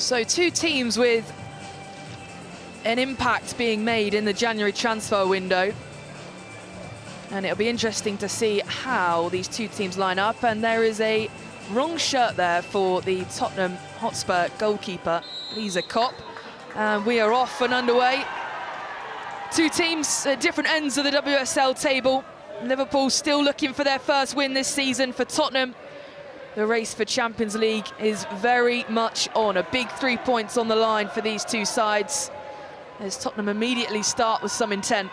So two teams with an impact being made in the January transfer window. And it'll be interesting to see how these two teams line up. And there is a wrong shirt there for the Tottenham Hotspur goalkeeper, Lisa Kopp. And we are off and underway. Two teams at different ends of the WSL table. Liverpool still looking for their first win this season. For Tottenham, the race for Champions League is very much on. A big 3 points on the line for these two sides, as Tottenham immediately start with some intent.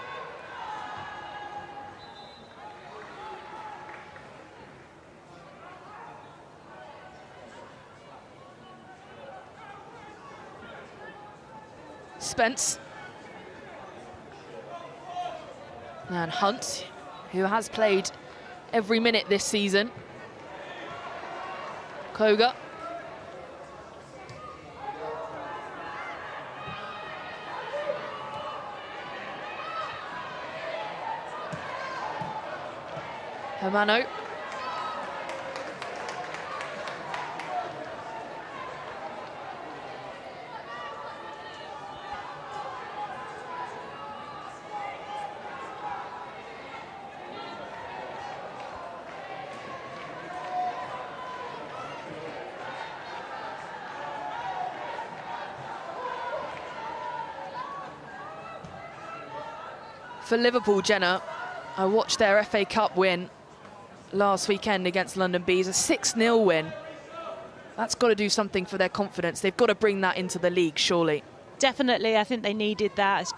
Spence. And Hunt, who has played every minute this season. Koga. Hermano. For Liverpool, Jenna, I watched their FA Cup win last weekend against London Bees, a 6-0 win. That's got to do something for their confidence. They've got to bring that into the league, surely. Definitely, I think they needed that.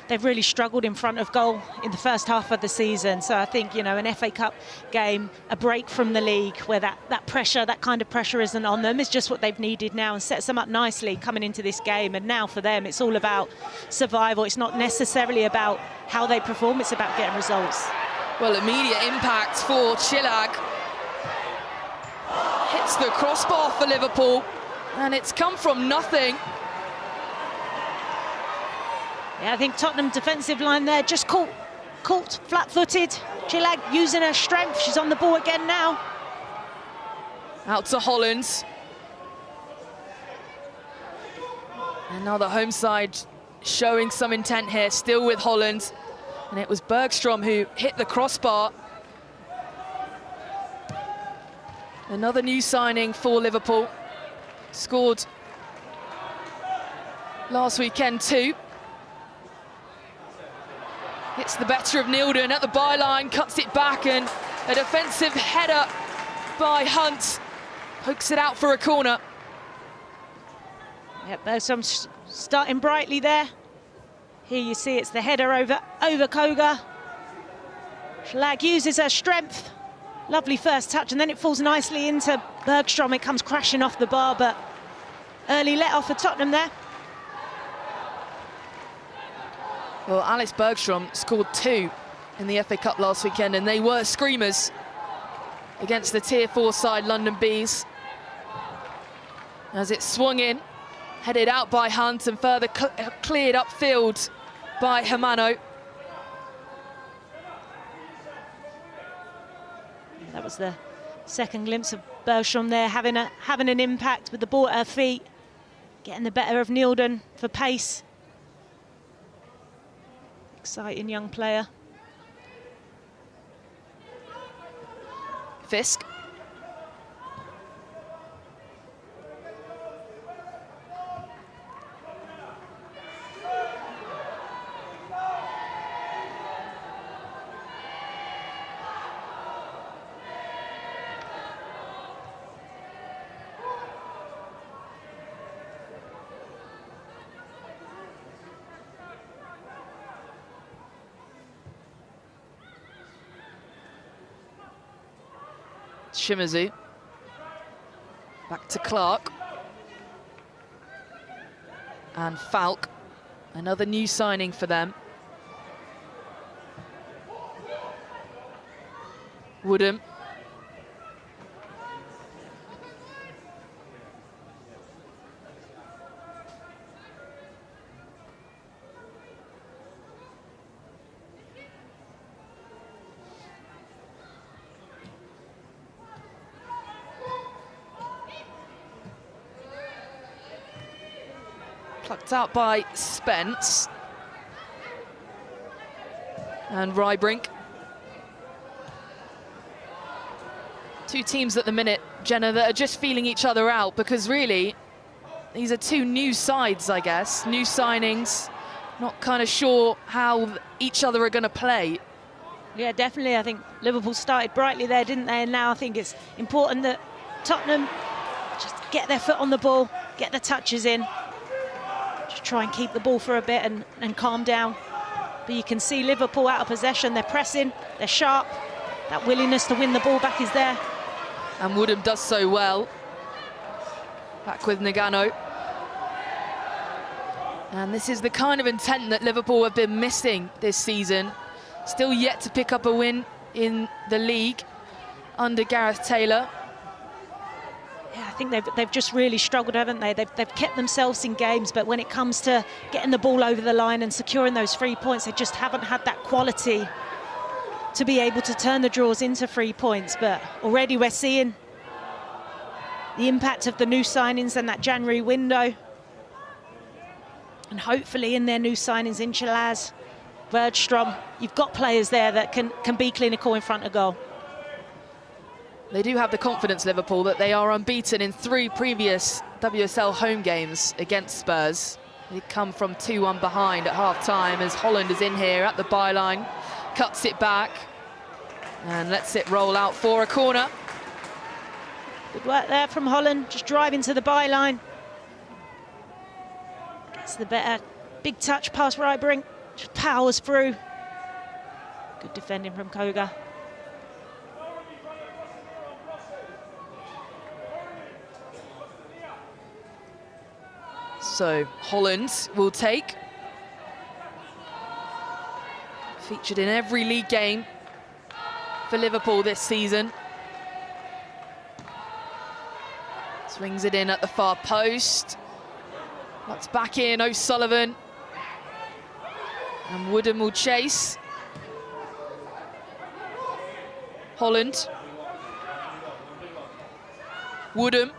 They've really struggled in front of goal in the first half of the season. So I think, you know, an FA Cup game, a break from the league where that pressure, that kind of pressure isn't on them, is just what they've needed now, and sets them up nicely coming into this game. And now for them, it's all about survival. It's not necessarily about how they perform, it's about getting results. Well, immediate impact for Chilag. Hits the crossbar for Liverpool, and it's come from nothing. Yeah, I think Tottenham defensive line there just caught flat-footed. Chilag using her strength. She's on the ball again now. Out to Holland. And now the home side showing some intent here, still with Holland. And it was Bergstrom who hit the crossbar. Another new signing for Liverpool. Scored last weekend too. Hits the better of Nilden at the byline, cuts it back, and a defensive header by Hunt pokes it out for a corner. Yep, there's some starting brightly there. Here you see it's the header over Koga. Schlag uses her strength. Lovely first touch, and then it falls nicely into Bergstrom. It comes crashing off the bar, but early let off for Tottenham there. Well, Alex Bergstrom scored 2 in the FA Cup last weekend, and they were screamers against the Tier 4 side London Bees. As it swung in, headed out by Hunt, and further cleared upfield by Hermano. That was the second glimpse of Bergstrom there, having an impact with the ball at her feet, getting the better of Nilden for pace. Exciting young player. Fisk. Shimazu. Back to Clark. And Falk, another new signing for them. Woodham. Plucked out by Spence. And Rybrink. Two teams at the minute, Jenna, that are just feeling each other out, because really, these are two new sides, I guess. New signings, not kind of sure how each other are going to play. Yeah, definitely. I think Liverpool started brightly there, didn't they? And now I think it's important that Tottenham just get their foot on the ball, get the touches in, just try and keep the ball for a bit and calm down. But you can see Liverpool out of possession. They're pressing, they're sharp. That willingness to win the ball back is there. And Woodham does so well. Back with Nagano. And this is the kind of intent that Liverpool have been missing this season. Still yet to pick up a win in the league under Gareth Taylor. Yeah, I think they've just really struggled, haven't they? They've kept themselves in games, but when it comes to getting the ball over the line and securing those 3 points, they just haven't had that quality to be able to turn the draws into 3 points. But already we're seeing the impact of the new signings and that January window. And hopefully in their new signings in Chalaz, Bergstrom, you've got players there that can be clinical in front of goal. They do have the confidence, Liverpool, that they are unbeaten in 3 previous WSL home games against Spurs. They come from 2-1 behind at half-time as Holland is in here at the byline, cuts it back and lets it roll out for a corner. Good work there from Holland, just driving to the byline. Gets the better, big touch past Rybrink, just powers through. Good defending from Koga. So Holland will take. Featured in every league game for Liverpool this season. Swings it in at the far post. That's back in, O'Sullivan. And Woodham will chase. Holland. Woodham.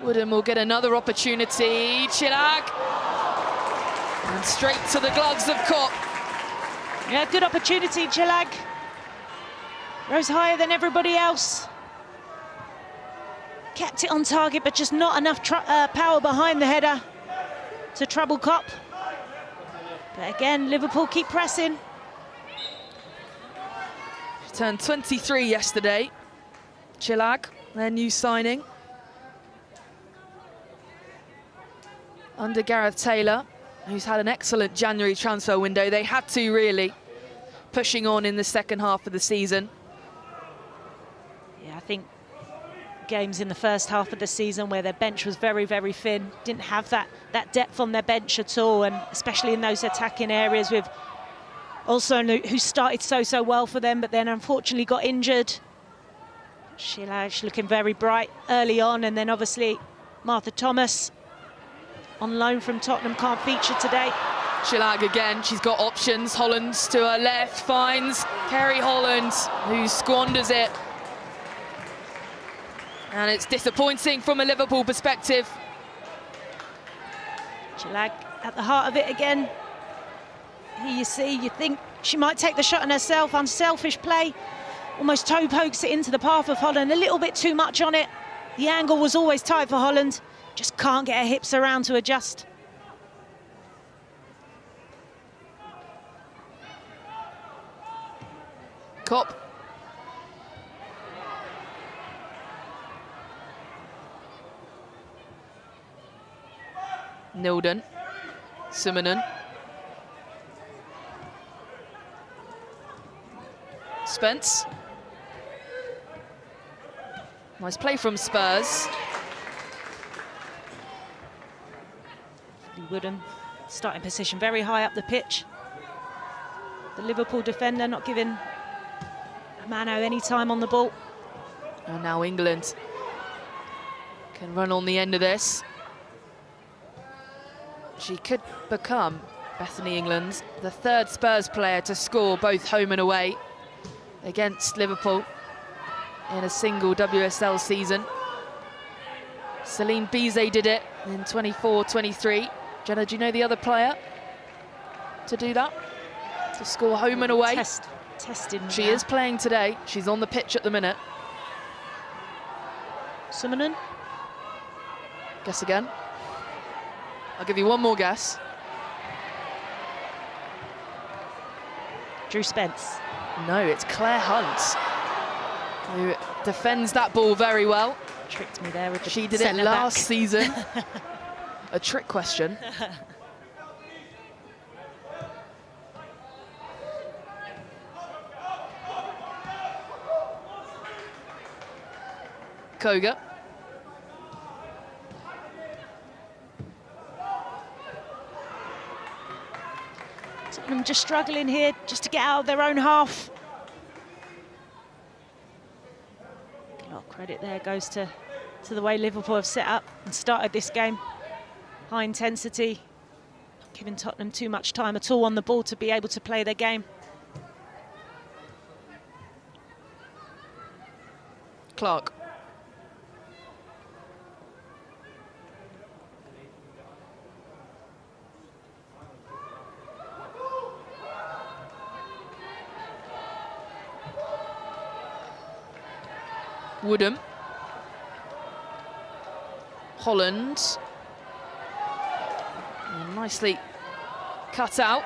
Woodham will get another opportunity. Chillag. And straight to the gloves of Kopp. Yeah, good opportunity, Chillag. Rose higher than everybody else. Kept it on target, but just not enough power behind the header to trouble Kopp. But again, Liverpool keep pressing. She turned 23 yesterday. Chillag, their new signing. Under Gareth Taylor, who's had an excellent January transfer window. They had to, really, pushing on in the second half of the season. Yeah, I think games in the first half of the season where their bench was very, very thin, didn't have that depth on their bench at all, and especially in those attacking areas with also who started so well for them, but then unfortunately got injured. Chillag looking very bright early on, and then obviously Martha Thomas on loan from Tottenham can't feature today. Chillag again, she's got options. Holland to her left, finds Kerry Holland, who squanders it. And it's disappointing from a Liverpool perspective. Chillag at the heart of it again. Here you see, you think she might take the shot on herself. Unselfish play. Almost toe pokes it into the path of Holland. A little bit too much on it. The angle was always tight for Holland. Just can't get her hips around to adjust. Kopp. Nilden. Simonen. Spence. Nice play from Spurs. Woodham starting position very high up the pitch. The Liverpool defender not giving Mano any time on the ball. And now England can run on the end of this. She could become, Bethany England, the 3rd Spurs player to score both home and away against Liverpool in a single WSL season. Celine Bizet did it in 24-23. Jenna, do you know the other player to do that? To score home and away? Testing. She is playing today. She's on the pitch at the minute. Simonon? Guess again. I'll give you one more guess. Drew Spence. No, it's Claire Hunt, who defends that ball very well. Tricked me there with the She did it last season. A trick question. Koga. Tottenham just struggling here, just to get out of their own half. A lot of credit there goes to the way Liverpool have set up and started this game. High intensity, not giving Tottenham too much time at all on the ball to be able to play their game. Clark. Woodham. Holland. And nicely cut out.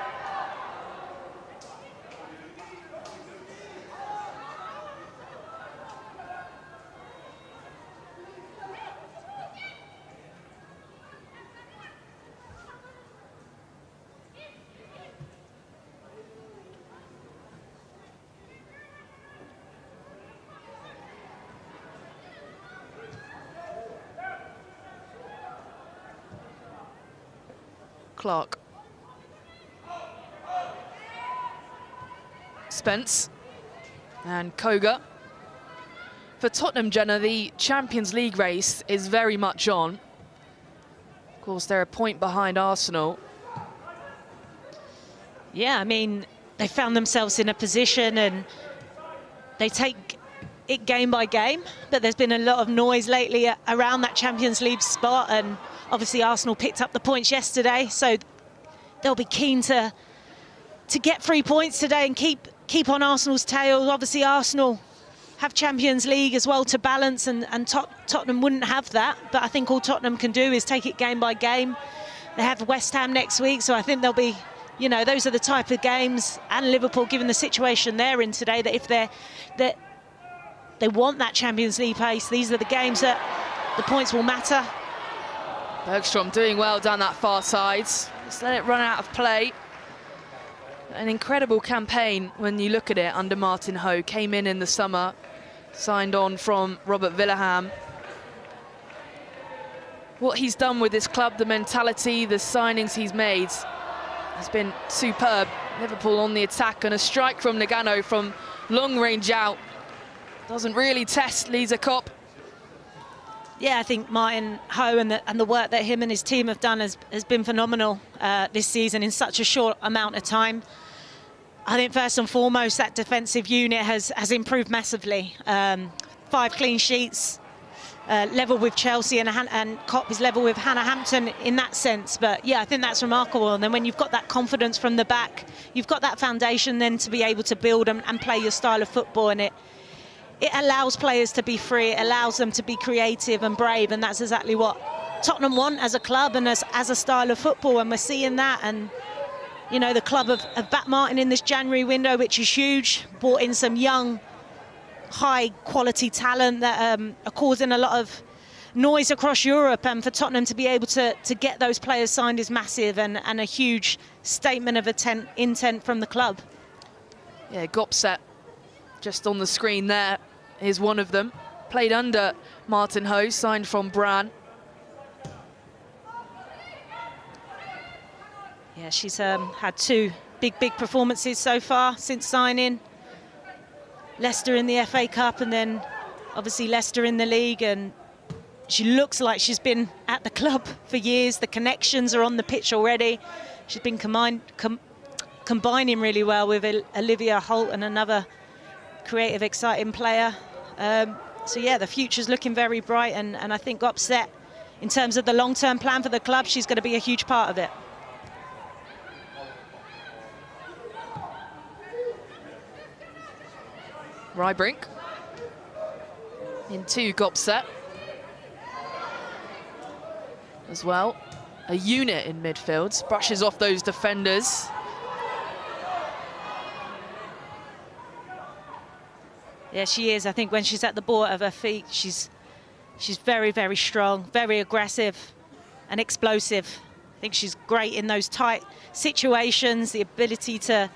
Clark. Spence and Koga. For Tottenham, Jenna, the Champions League race is very much on. Of course, they're a point behind Arsenal. Yeah, I mean, they found themselves in a position and they take it game by game, but there's been a lot of noise lately around that Champions League spot, and obviously Arsenal picked up the points yesterday, so they'll be keen to get 3 points today and keep on Arsenal's tail. Obviously Arsenal have Champions League as well to balance, and Tottenham wouldn't have that, but I think all Tottenham can do is take it game by game. They have West Ham next week, so I think they'll be, you know, those are the type of games, and Liverpool, given the situation they're in today, that if they want that Champions League pace, these are the games that the points will matter. Bergstrom doing well down that far side. Just let it run out of play. An incredible campaign when you look at it under Martin Ho. Came in the summer, signed on from Robert Villaham. What he's done with this club, the mentality, the signings he's made, has been superb. Liverpool on the attack, and a strike from Nagano from long range out. Doesn't really test Lisa Kopp. Yeah, I think Martin Ho and the work that him and his team have done has been phenomenal this season in such a short amount of time. I think first and foremost that defensive unit has improved massively. 5 clean sheets, level with Chelsea, and Kopp is level with Hannah Hampton in that sense. But yeah, I think that's remarkable. And then when you've got that confidence from the back, you've got that foundation then to be able to build and play your style of football, and it allows players to be free, it allows them to be creative and brave, and that's exactly what Tottenham want as a club and as a style of football, and we're seeing that. And you know, the club have backed Martin in this January window, which is huge, brought in some young, high quality talent that are causing a lot of noise across Europe, and for Tottenham to be able to get those players signed is massive, and a huge statement of intent from the club. Yeah, Gopset just on the screen there is one of them. Played under Martin Ho, signed from Brann. Yeah, she's had 2 big performances so far since signing. Leicester in the FA Cup, and then obviously Leicester in the league, and she looks like she's been at the club for years. The connections are on the pitch already. She's been combining really well with Olivia Holt, and another creative, exciting player. So yeah, the future's looking very bright, and I think Gopset in terms of the long-term plan for the club, she's going to be a huge part of it. Rybrink into Gopset as well. A unit in midfield, brushes off those defenders. Yeah, she is. I think when she's at the ball at her feet, she's very, very strong, very aggressive and explosive. I think she's great in those tight situations, the ability to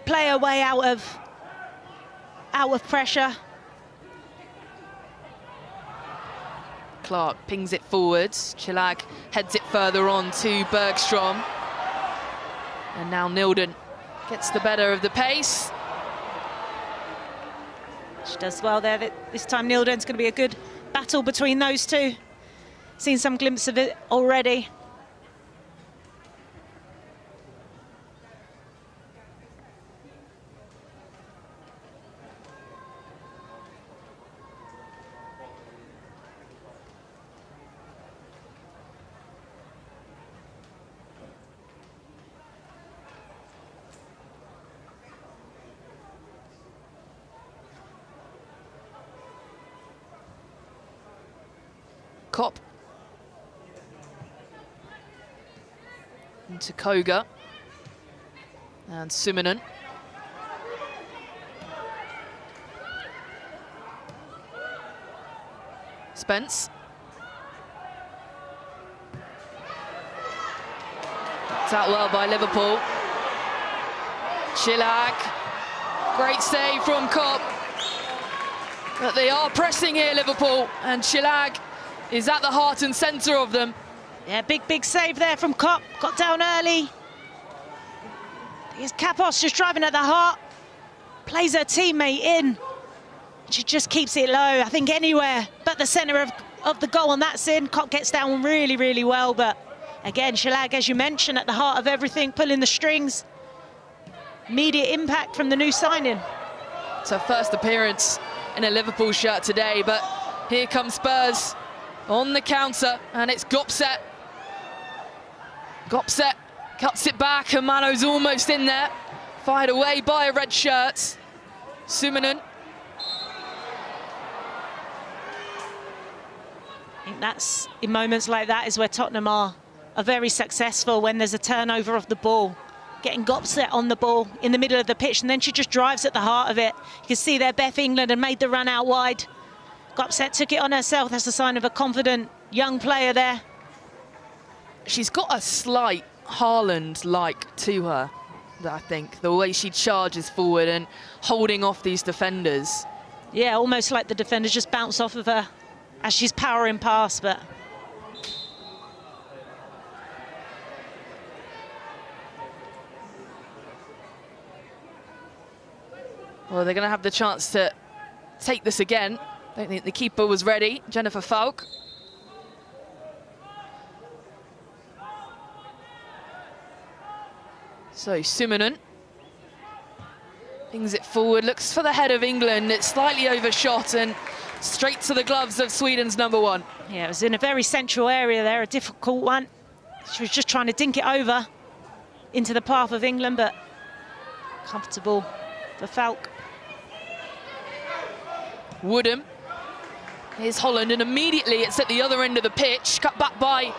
play her way out of pressure. Clark pings it forwards. Chilag heads it further on to Bergstrom. And now Nilden gets the better of the pace. She does well there. This time Nilden's going to be a good battle between those two. Seen some glimpse of it already. Kopp into Koga and Suminen. Spence. It's out well by Liverpool. Chilag. Great save from Kopp. But they are pressing here, Liverpool, and Chilag is at the heart and centre of them. Yeah, big save there from Kopp. Got down early. Here's Kapos just driving at the heart. Plays her teammate in. She just keeps it low. I think anywhere but the centre of the goal, and that's in. Kopp gets down really, really well. But again, Chilag, as you mentioned, at the heart of everything, pulling the strings. Immediate impact from the new signing. It's her first appearance in a Liverpool shirt today, but here comes Spurs on the counter, and it's Gopset. Gopset cuts it back, and Mano's almost in there. Fired away by a red shirt. Suminen. I think that's, in moments like that, is where Tottenham are very successful, when there's a turnover of the ball. Getting Gopset on the ball in the middle of the pitch, and then she just drives at the heart of it. You can see there Beth England had made the run out wide. Gopset took it on herself. That's a sign of a confident young player there. She's got a slight Haaland-like to her, I think, the way she charges forward and holding off these defenders. Yeah, almost like the defenders just bounce off of her as she's powering past, but... Well, they're going to have the chance to take this again. I don't think the keeper was ready. Jennifer Falk. So Suminen pings it forward, looks for the head of England. It's slightly overshot and straight to the gloves of Sweden's number one. Yeah, it was in a very central area there, a difficult one. She was just trying to dink it over into the path of England, but comfortable for Falk. Woodham. Here's Holland, and immediately it's at the other end of the pitch, cut back by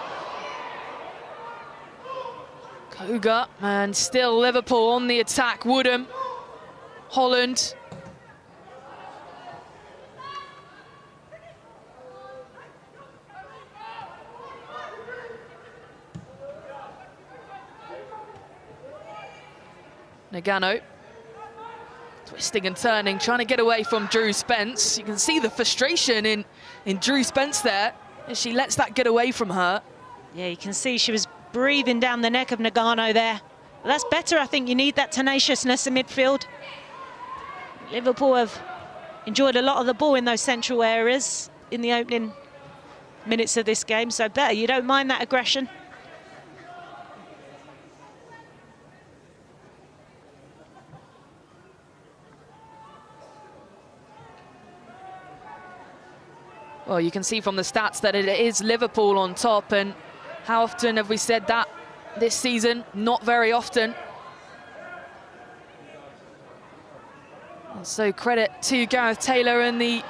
Koga, and still Liverpool on the attack. Woodham, Holland. Nagano. Twisting and turning, trying to get away from Drew Spence. You can see the frustration in Drew Spence there, as she lets that get away from her. Yeah, you can see she was breathing down the neck of Nagano there. But that's better. I think you need that tenaciousness in midfield. Liverpool have enjoyed a lot of the ball in those central areas in the opening minutes of this game, so better. You don't mind that aggression. Well, you can see from the stats that it is Liverpool on top, and how often have we said that this season? Not very often. And so credit to Gareth Taylor and the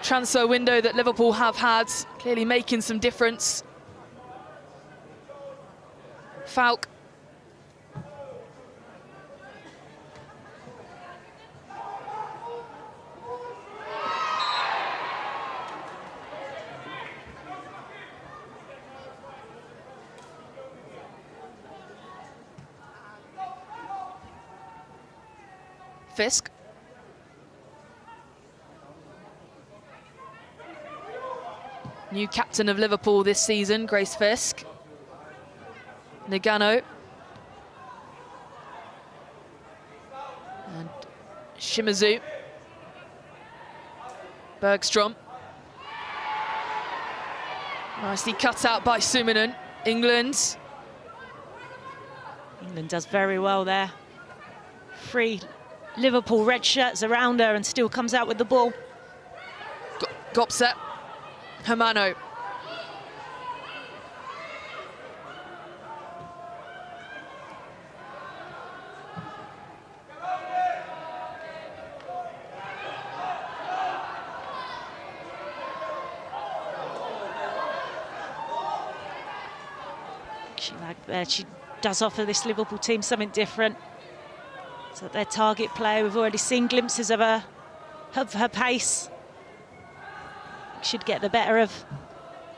transfer window that Liverpool have had, clearly making some difference. Falk. Fisk. New captain of Liverpool this season, Grace Fisk. Nagano. And Shimizu. Bergstrom. Nicely cut out by Suminen. England. England does very well there. 3 Liverpool red shirts around her and still comes out with the ball. Gopset. Hermano. She does offer this Liverpool team something different. So their target player, we've already seen glimpses of her pace. Should get the better of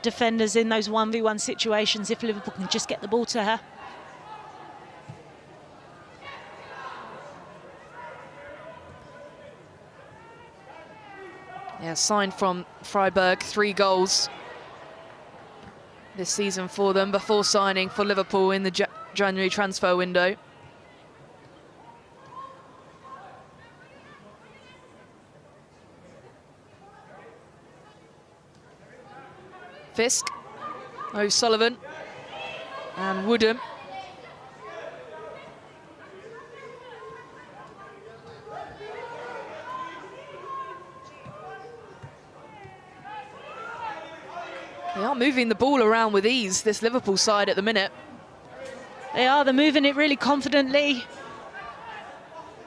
defenders in those 1v1 situations if Liverpool can just get the ball to her. Yeah, signed from Freiburg, 3 goals this season for them before signing for Liverpool in the January transfer window. Fisk, O'Sullivan, and Woodham. They are moving the ball around with ease, this Liverpool side at the minute. They're moving it really confidently.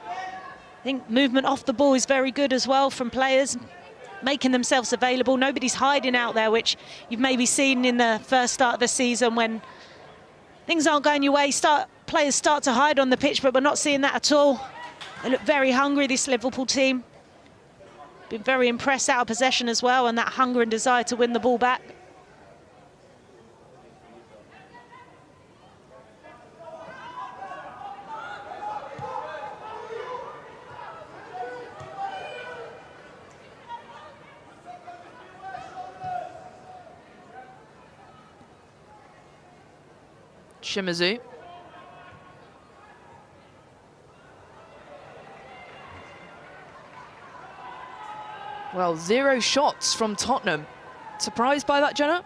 I think movement off the ball is very good as well from players, making themselves available. Nobody's hiding out there, which you've maybe seen in the first start of the season when things aren't going your way. Players start to hide on the pitch, but we're not seeing that at all. They look very hungry, this Liverpool team. Been very impressed out of possession as well, and that hunger and desire to win the ball back. Shimizu. Well, 0 shots from Tottenham. Surprised by that, Jenna?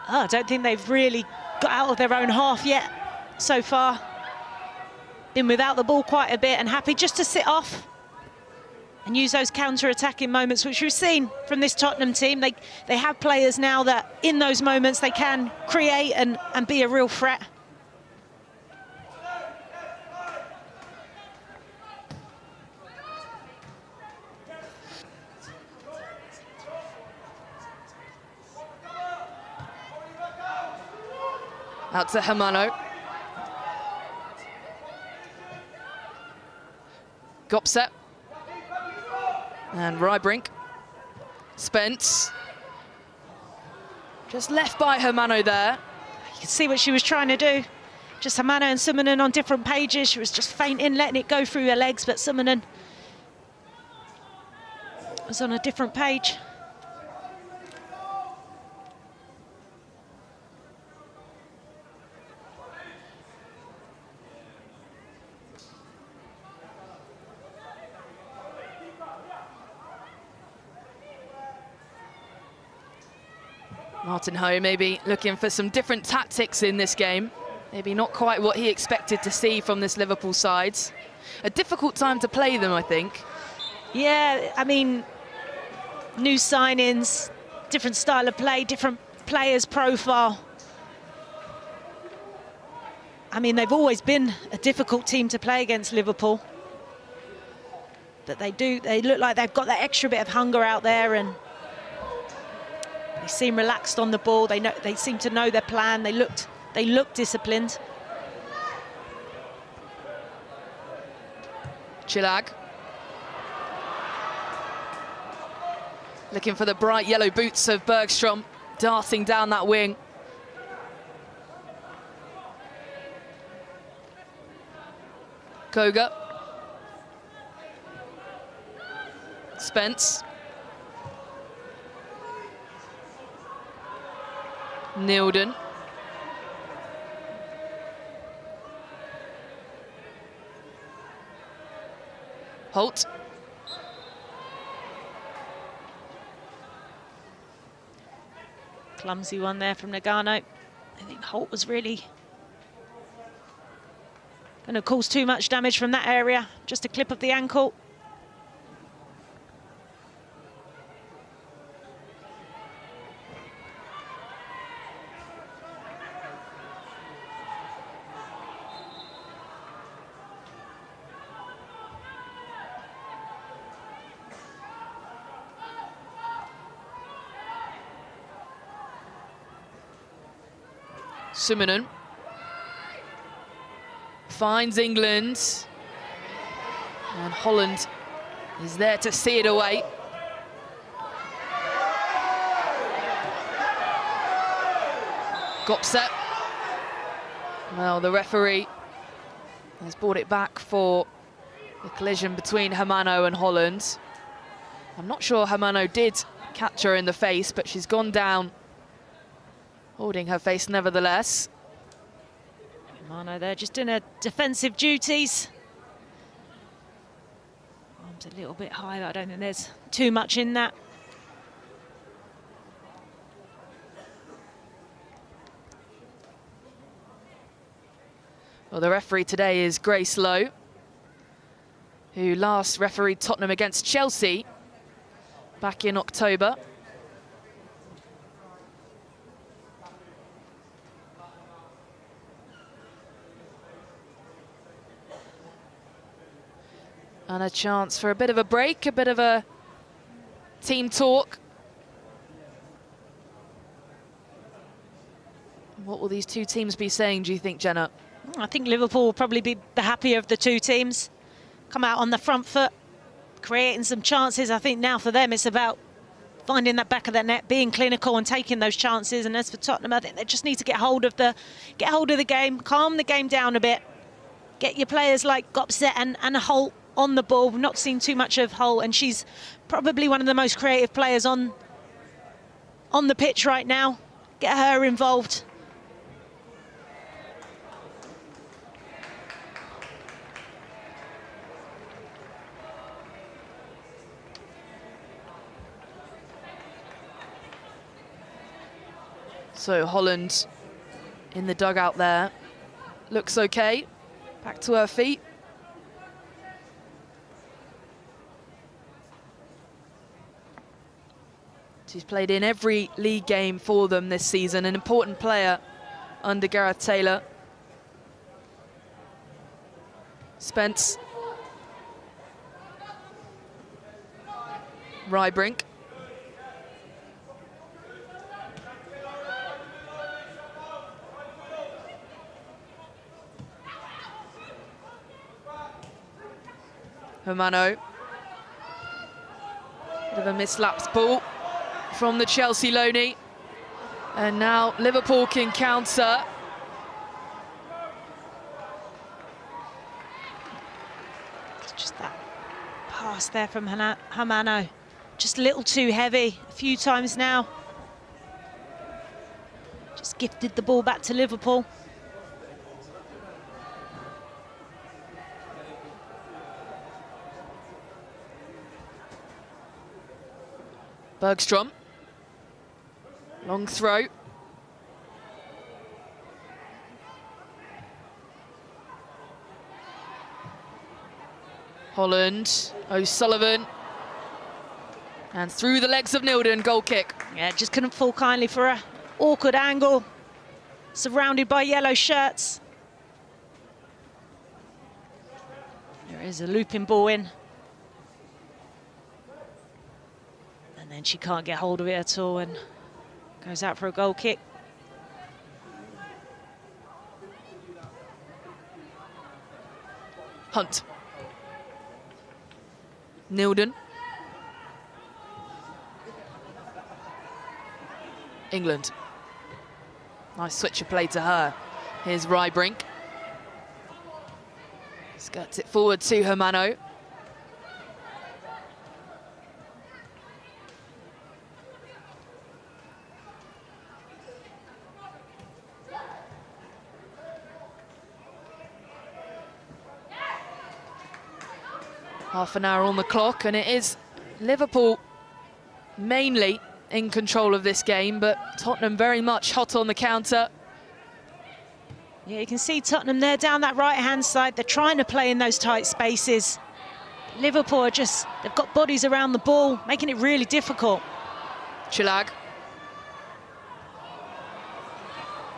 Oh, I don't think they've really got out of their own half yet so far. Been without the ball quite a bit and happy just to sit off and use those counter-attacking moments, which we've seen from this Tottenham team. They have players now that in those moments they can create and be a real threat. Out to Hermano. Gopset. And Rybrink. Spence. Just left by Hermano there. You can see what she was trying to do. Just Hermano and Suminen on different pages. She was just feinting, letting it go through her legs, but Suminen was on a different page. Martin Ho maybe looking for some different tactics in this game. Maybe not quite what he expected to see from this Liverpool side. A difficult time to play them, I think. Yeah, I mean, new signings, different style of play, different players' profile. I mean, they've always been a difficult team to play against, Liverpool. But they look like they've got that extra bit of hunger out there, and they seem relaxed on the ball. They seem to know their plan. They look disciplined. Chilag. Looking for the bright yellow boots of Bergstrom, darting down that wing. Koga. Spence. Nilden. Holt. Clumsy one there from Nagano. I think Holt was really going to cause too much damage from that area. Just a clip of the ankle. Suminen finds England, and Holland is there to see it away. Gopset. Well, the referee has brought it back for the collision between Hermano and Holland. I'm not sure Hermano did catch her in the face, but she's gone down, holding her face nevertheless. Hermano there just in her defensive duties. Arms a little bit high, but I don't think there's too much in that. Well, the referee today is Grace Lowe, who last refereed Tottenham against Chelsea back in October. And a chance for a bit of a break, a bit of a team talk. What will these two teams be saying, do you think, Jenna? I think Liverpool will probably be the happier of the two teams. Come out on the front foot, creating some chances. I think now for them it's about finding that back of the net, being clinical and taking those chances. And as for Tottenham, I think they just need to get hold of the game, calm the game down a bit, get your players like Gopset and Holt on the ball. We've not seen too much of Holt, and she's probably one of the most creative players on the pitch right now. Get her involved. So Holland in the dugout there. Looks okay. Back to her feet. She's played in every league game for them this season, an important player under Gareth Taylor. Spence. Rybrink. Hermano. Bit of a mislapped ball from the Chelsea loanee. And now Liverpool can counter. It's just that pass there from Hermano. Just a little too heavy a few times now. Just gifted the ball back to Liverpool. Bergstrom. Long throw. Holland. O'Sullivan. And through the legs of Nilden, goal kick. Yeah, just couldn't fall kindly for a awkward angle. Surrounded by yellow shirts. There is a looping ball in. And then she can't get hold of it at all and goes out for a goal kick. Hunt. Nilden. England. Nice switch of play to her. Here's Rybrink. Skirts it forward to Hermano. Half an hour on the clock, and it is Liverpool mainly in control of this game, but Tottenham very much hot on the counter. Yeah, you can see Tottenham there down that right-hand side. They're trying to play in those tight spaces. Liverpool are just, they've got bodies around the ball, making it really difficult. Chilag.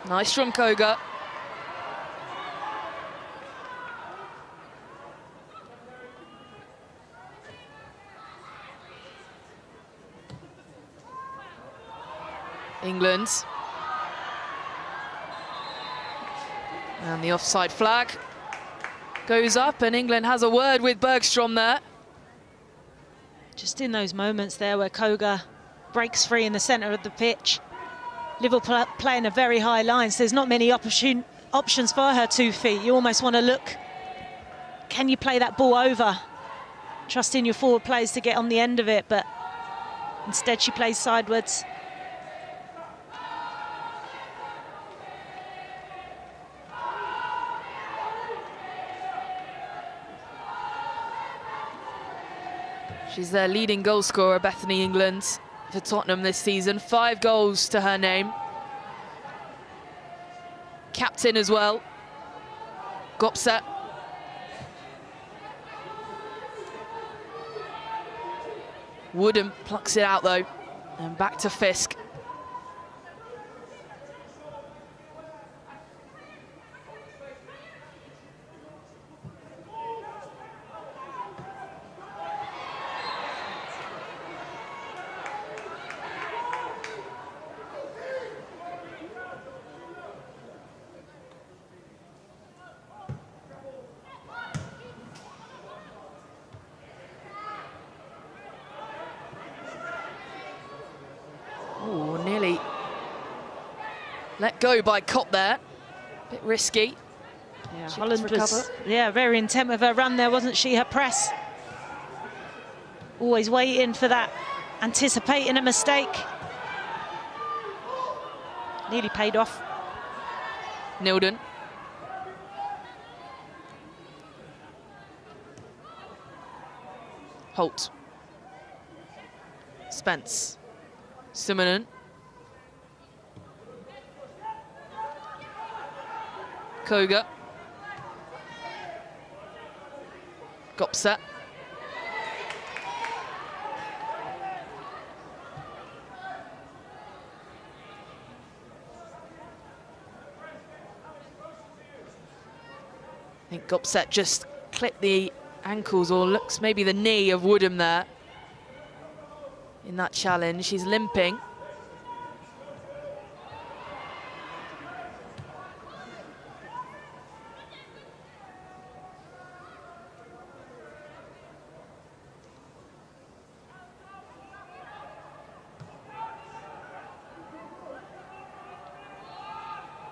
Nice from Koga. England. And the offside flag goes up, and England has a word with Bergstrom there. Just in those moments there where Koga breaks free in the centre of the pitch. Liverpool playing a very high line, so there's not many options for her 2 feet. You almost want to look, can you play that ball over? Trusting your forward players to get on the end of it, but instead she plays sideways. She's their leading goal scorer, Bethany England, for Tottenham this season. 5 goals to her name. Captain as well. Gopset. Woodham plucks it out though. And back to Fisk. Oh, nearly let go by Kopp there. Bit risky. Yeah, She Holland does was very intent with her run there, wasn't she? Her press. Always waiting for that, anticipating a mistake. Nearly paid off. Nilden. Holt. Spence. Simonen. Koga. Gopset. I think Gopset just clipped the ankles, or looks maybe the knee of Woodham there in that challenge. She's limping.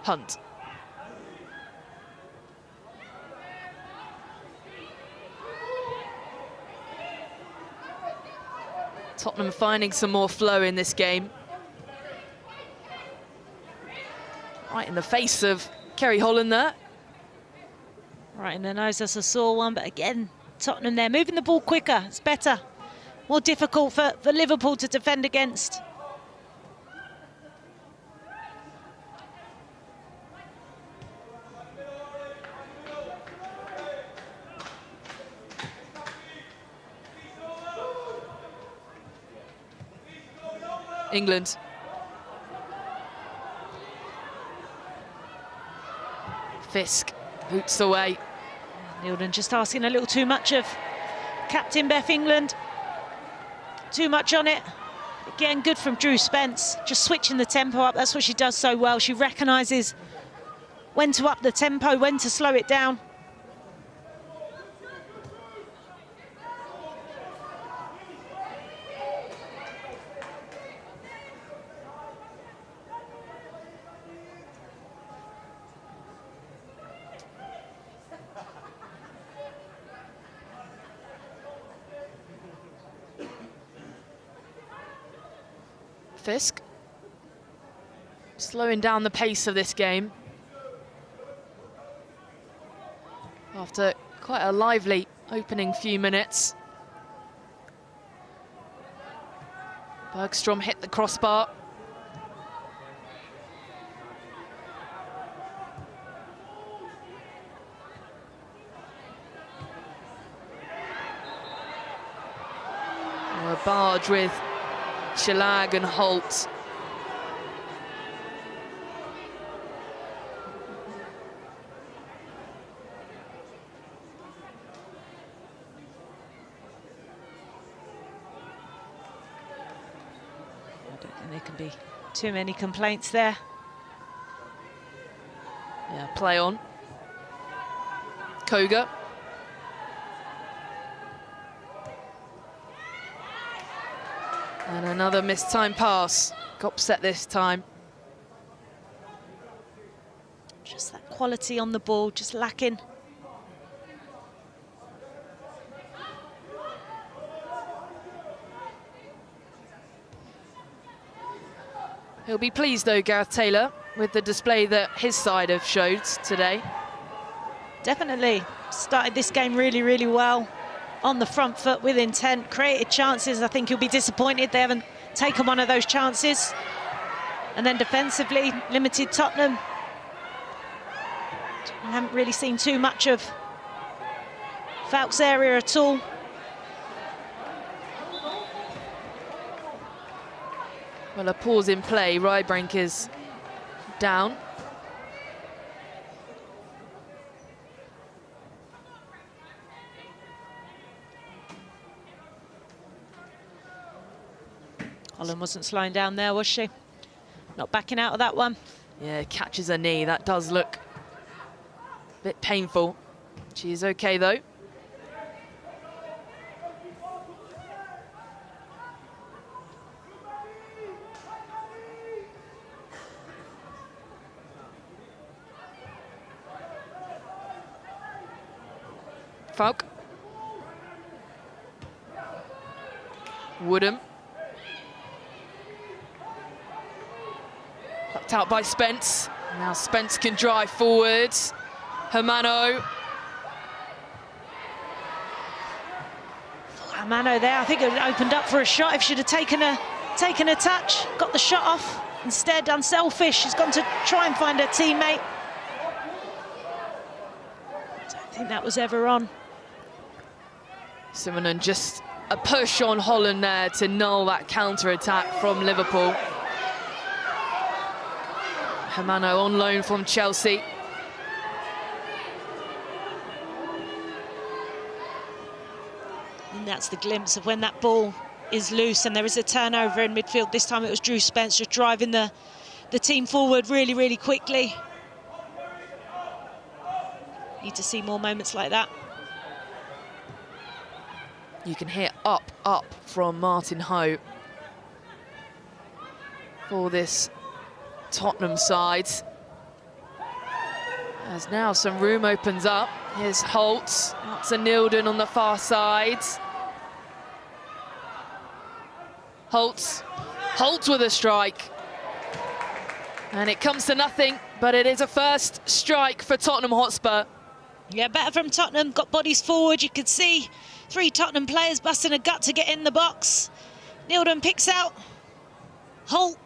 Hunt. Tottenham finding some more flow in this game. Right in the face of Kerry Holland there. Right in the nose, that's a sore one, but again, Tottenham there, moving the ball quicker, it's better. More difficult for Liverpool to defend against. England. Fisk boots away. Nilden just asking a little too much of Captain Beth England. Too much on it. Again, good from Drew Spence. Just switching the tempo up. That's what she does so well. She recognises when to up the tempo, when to slow it down. Fisk slowing down the pace of this game after quite a lively opening few minutes. Bergstrom hit the crossbar. A barge with Chilag and Holt. I don't think there can be too many complaints there. Yeah, play on. Koga. And another missed time pass. Gopset this time. Just that quality on the ball, just lacking. He'll be pleased though, Gareth Taylor, with the display that his side have showed today. Definitely started this game really, really well. On the front foot with intent, created chances. I think he'll be disappointed they haven't taken one of those chances. And then defensively, limited Tottenham. I haven't really seen too much of Falk's area at all. Well, a pause in play. Rydbrink is down. Holland wasn't slowing down there, was she? Not backing out of that one. Yeah, catches her knee. That does look a bit painful. She is okay, though. Falk. Woodham. Plucked out by Spence. Now Spence can drive forwards. Hermano. Hermano there, I think it opened up for a shot if she'd have taken a touch, got the shot off. Instead, unselfish, she's gone to try and find her teammate. I don't think that was ever on. Simonon just a push on Holland there to null that counter-attack from Liverpool. Hermano on loan from Chelsea. And that's the glimpse of when that ball is loose and there is a turnover in midfield. This time it was Drew Spence just driving the team forward really, really quickly. Need to see more moments like that. You can hear up, up from Martin Ho for this Tottenham side. As now some room opens up. Here's Holt, out to Nilden on the far side. Holt with a strike. And it comes to nothing, but it is a first strike for Tottenham Hotspur. Yeah, better from Tottenham, got bodies forward. You could see 3 Tottenham players busting a gut to get in the box. Nilden picks out. Holt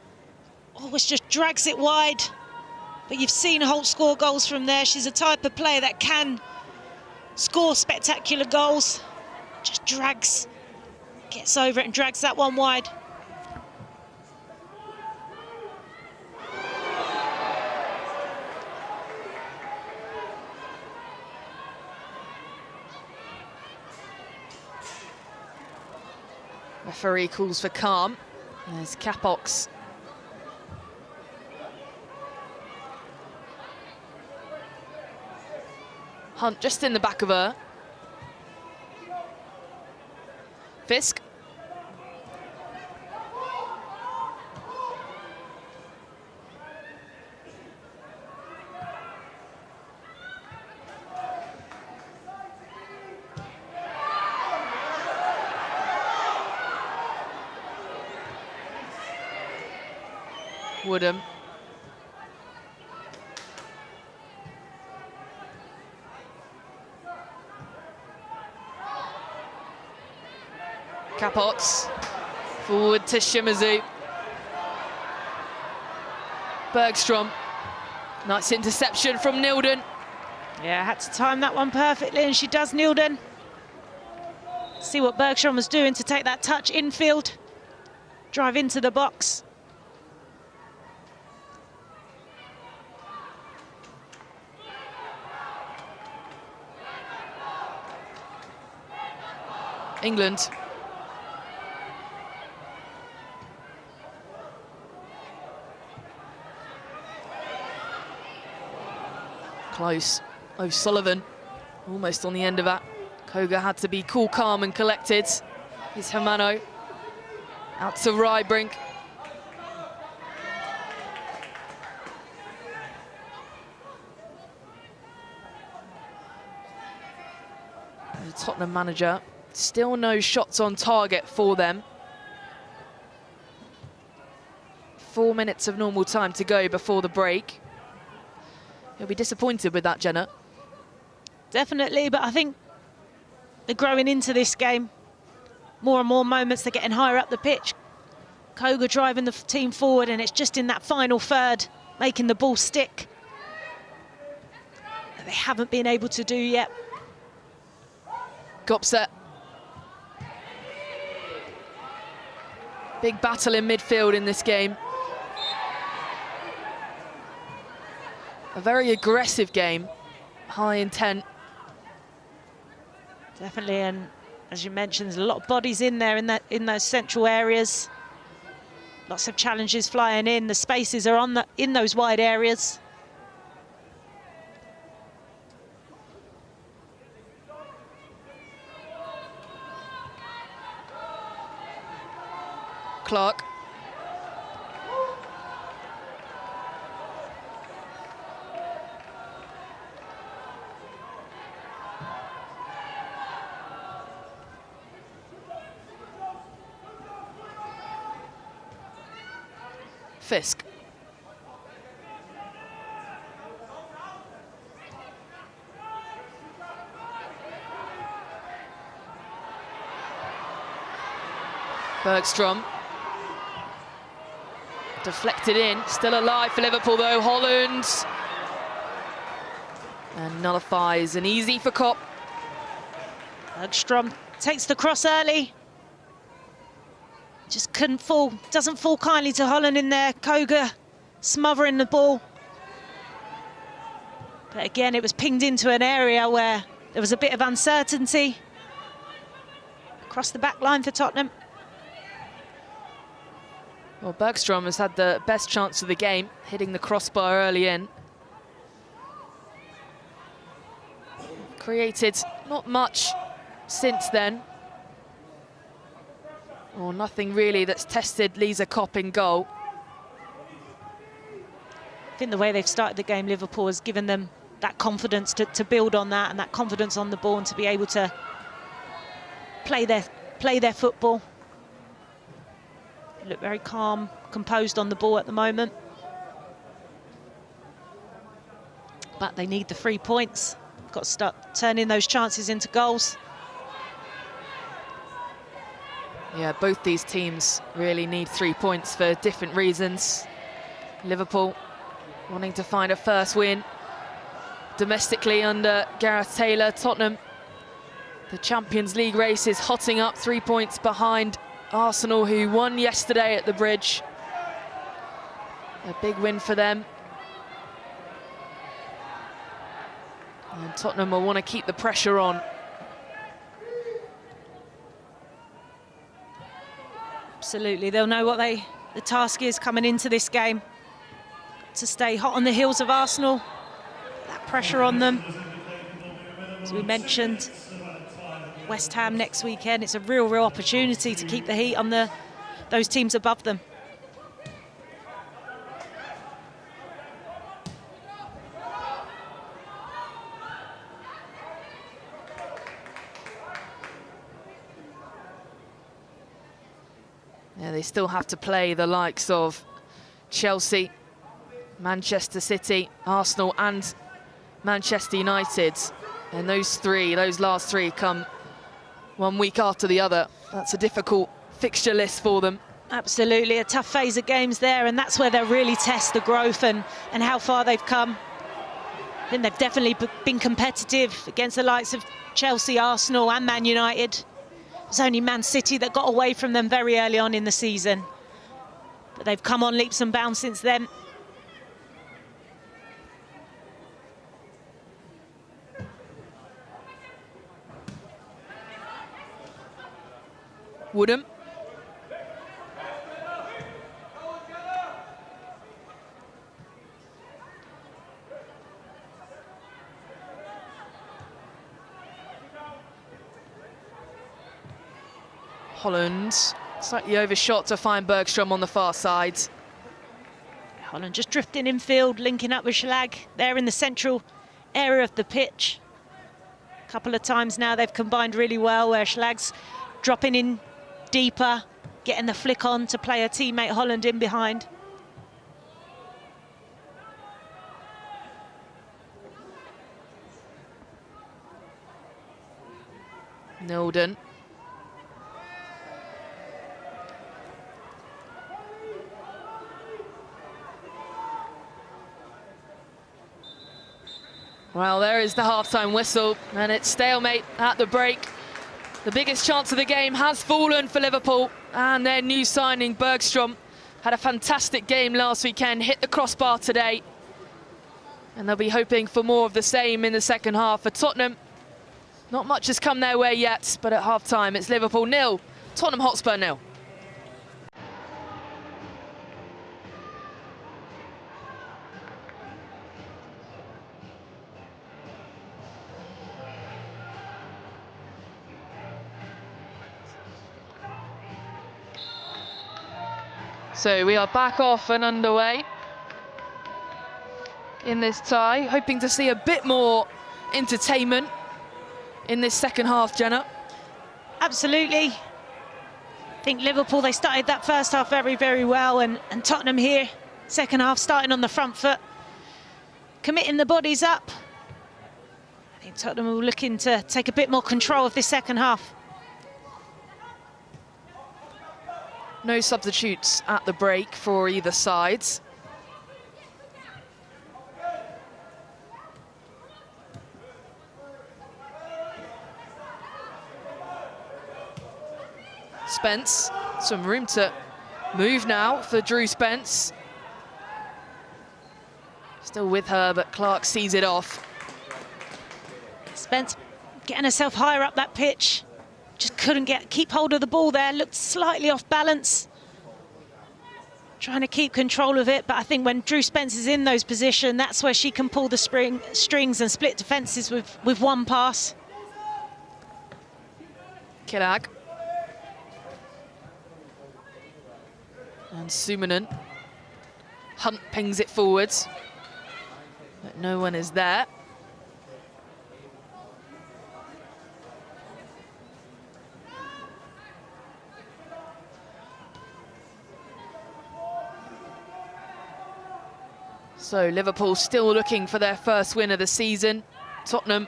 always just drags it wide. But you've seen Holt score goals from there. She's a type of player that can score spectacular goals. Just drags, gets over it and drags that one wide. Referee calls for calm. There's Capox. Hunt just in the back of her. Fisk. Woodham. Capots. Forward to Shimazu. Bergstrom. Nice interception from Nilden. Yeah, had to time that one perfectly, and she does, Nilden. See what Bergstrom was doing to take that touch infield. Drive into the box. England. Close. O'Sullivan almost on the end of that. Koga had to be cool, calm and collected. Here's Hermano. Out to Rybrink. The Tottenham manager. Still no shots on target for them. 4 minutes of normal time to go before the break. He'll be disappointed with that, Jenna. Definitely, but I think they're growing into this game. More and more moments, they're getting higher up the pitch. Koga driving the team forward, and it's just in that final third, making the ball stick, that they haven't been able to do yet. Gopset. Big battle in midfield in this game. A very aggressive game, high intent. Definitely, and as you mentioned, there's a lot of bodies in there in those central areas. Lots of challenges flying in. The spaces are in those wide areas. Clark. Fisk. Bergstrom. Deflected in, still alive for Liverpool though, Holland. And nullifies, and easy for Kopp. Bergstrom takes the cross early. Just couldn't fall, doesn't fall kindly to Holland in there. Koga smothering the ball. But again, it was pinged into an area where there was a bit of uncertainty. Across the back line for Tottenham. Well, Bergstrom has had the best chance of the game, hitting the crossbar early in. Created not much since then. Or nothing really that's tested Lisa Kopp in goal. I think the way they've started the game, Liverpool, has given them that confidence to build on that, and that confidence on the ball, and to be able to play their football. They look very calm, composed on the ball at the moment. But they need the 3 points. Got to start turning those chances into goals. Yeah, both these teams really need 3 points for different reasons. Liverpool wanting to find a first win domestically under Gareth Taylor. Tottenham, the Champions League race is hotting up, 3 points behind Arsenal, who won yesterday at the Bridge. A big win for them. And Tottenham will want to keep the pressure on. Absolutely, they'll know what the task is coming into this game. To stay hot on the heels of Arsenal, that pressure on them. As we mentioned, West Ham next weekend, it's a real opportunity to keep the heat on those teams above them. Yeah, they still have to play the likes of Chelsea, Manchester City, Arsenal and Manchester United. And those last three come 1 week after the other. That's a difficult fixture list for them. Absolutely, a tough phase of games there, and that's where they'll really test the growth and how far they've come. I think they've definitely been competitive against the likes of Chelsea, Arsenal and Man United. It was only Man City that got away from them very early on in the season. But they've come on leaps and bounds since then. Woodham. Holland slightly overshot to find Bergstrom on the far side. Holland just drifting infield, linking up with Schlag there in the central area of the pitch. A couple of times now they've combined really well, where Schlag's dropping in deeper, getting the flick on to play her teammate Holland in behind. Nilden. Well, there is the half-time whistle, and it's stalemate at the break. The biggest chance of the game has fallen for Liverpool, and their new signing, Bergstrom, had a fantastic game last weekend, hit the crossbar today. And they'll be hoping for more of the same in the second half. For Tottenham, not much has come their way yet, but at half-time it's Liverpool 0, Tottenham Hotspur 0. So we are back off and underway in this tie, hoping to see a bit more entertainment in this second half, Jenna. Absolutely. I think Liverpool, they started that first half very well, and Tottenham here, second half, starting on the front foot, committing the bodies up. I think Tottenham will looking to take a bit more control of this second half. No substitutes at the break for either sides. Spence, some room to move now for Drew Spence. Still with her, but Clark sees it off. Spence getting herself higher up that pitch. Just couldn't keep hold of the ball there, looked slightly off balance. Trying to keep control of it, but I think when Drew Spence is in those positions, that's where she can pull the strings and split defences with one pass. Killag. And Sumanen. Hunt pings it forwards, but no one is there. So Liverpool still looking for their first win of the season. Tottenham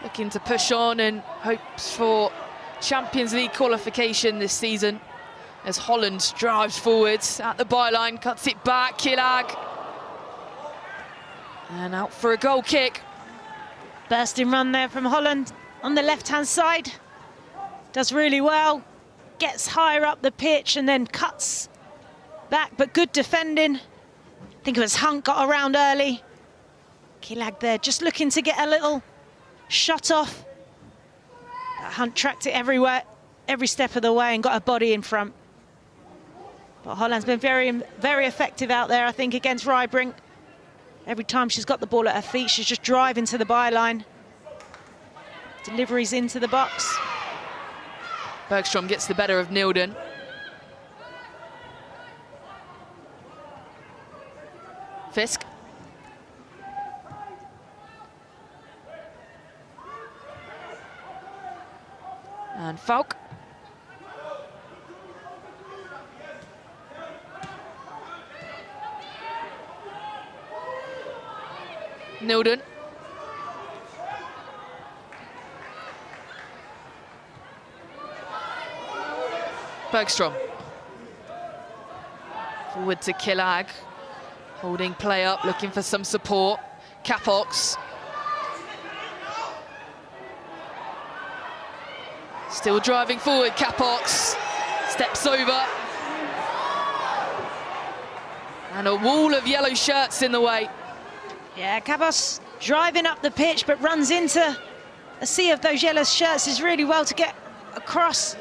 looking to push on and hopes for Champions League qualification this season, as Holland drives forwards at the byline, cuts it back, Killag. And out for a goal kick. Bursting run there from Holland on the left-hand side. Does really well, gets higher up the pitch and then cuts back, but good defending. I think it was Hunt got around early. Killag there, just looking to get a little shot off. But Hunt tracked it everywhere, every step of the way, and got a body in front. But Holland's been very, very effective out there, I think, against Rybring. Every time she's got the ball at her feet, she's just driving to the byline. Deliveries into the box. Bergstrom gets the better of Nilden. Fisk. And Falk. Nilden. Bergstrom. Forward to Killag. Holding play up, looking for some support. Capox. Still driving forward, Capox. Steps over. And a wall of yellow shirts in the way. Yeah, Cabos driving up the pitch, but runs into a sea of those yellow shirts. Is really well to get across.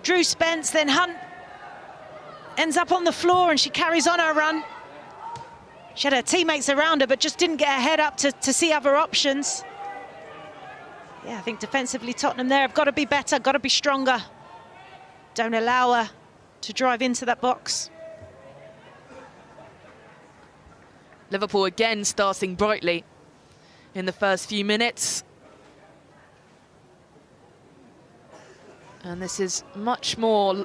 Drew Spence, then Hunt ends up on the floor, and she carries on her run. She had her teammates around her, but just didn't get her head up to see other options. Yeah, I think defensively Tottenham there have got to be better, got to be stronger. Don't allow her to drive into that box. Liverpool again starting brightly in the first few minutes. And this is much more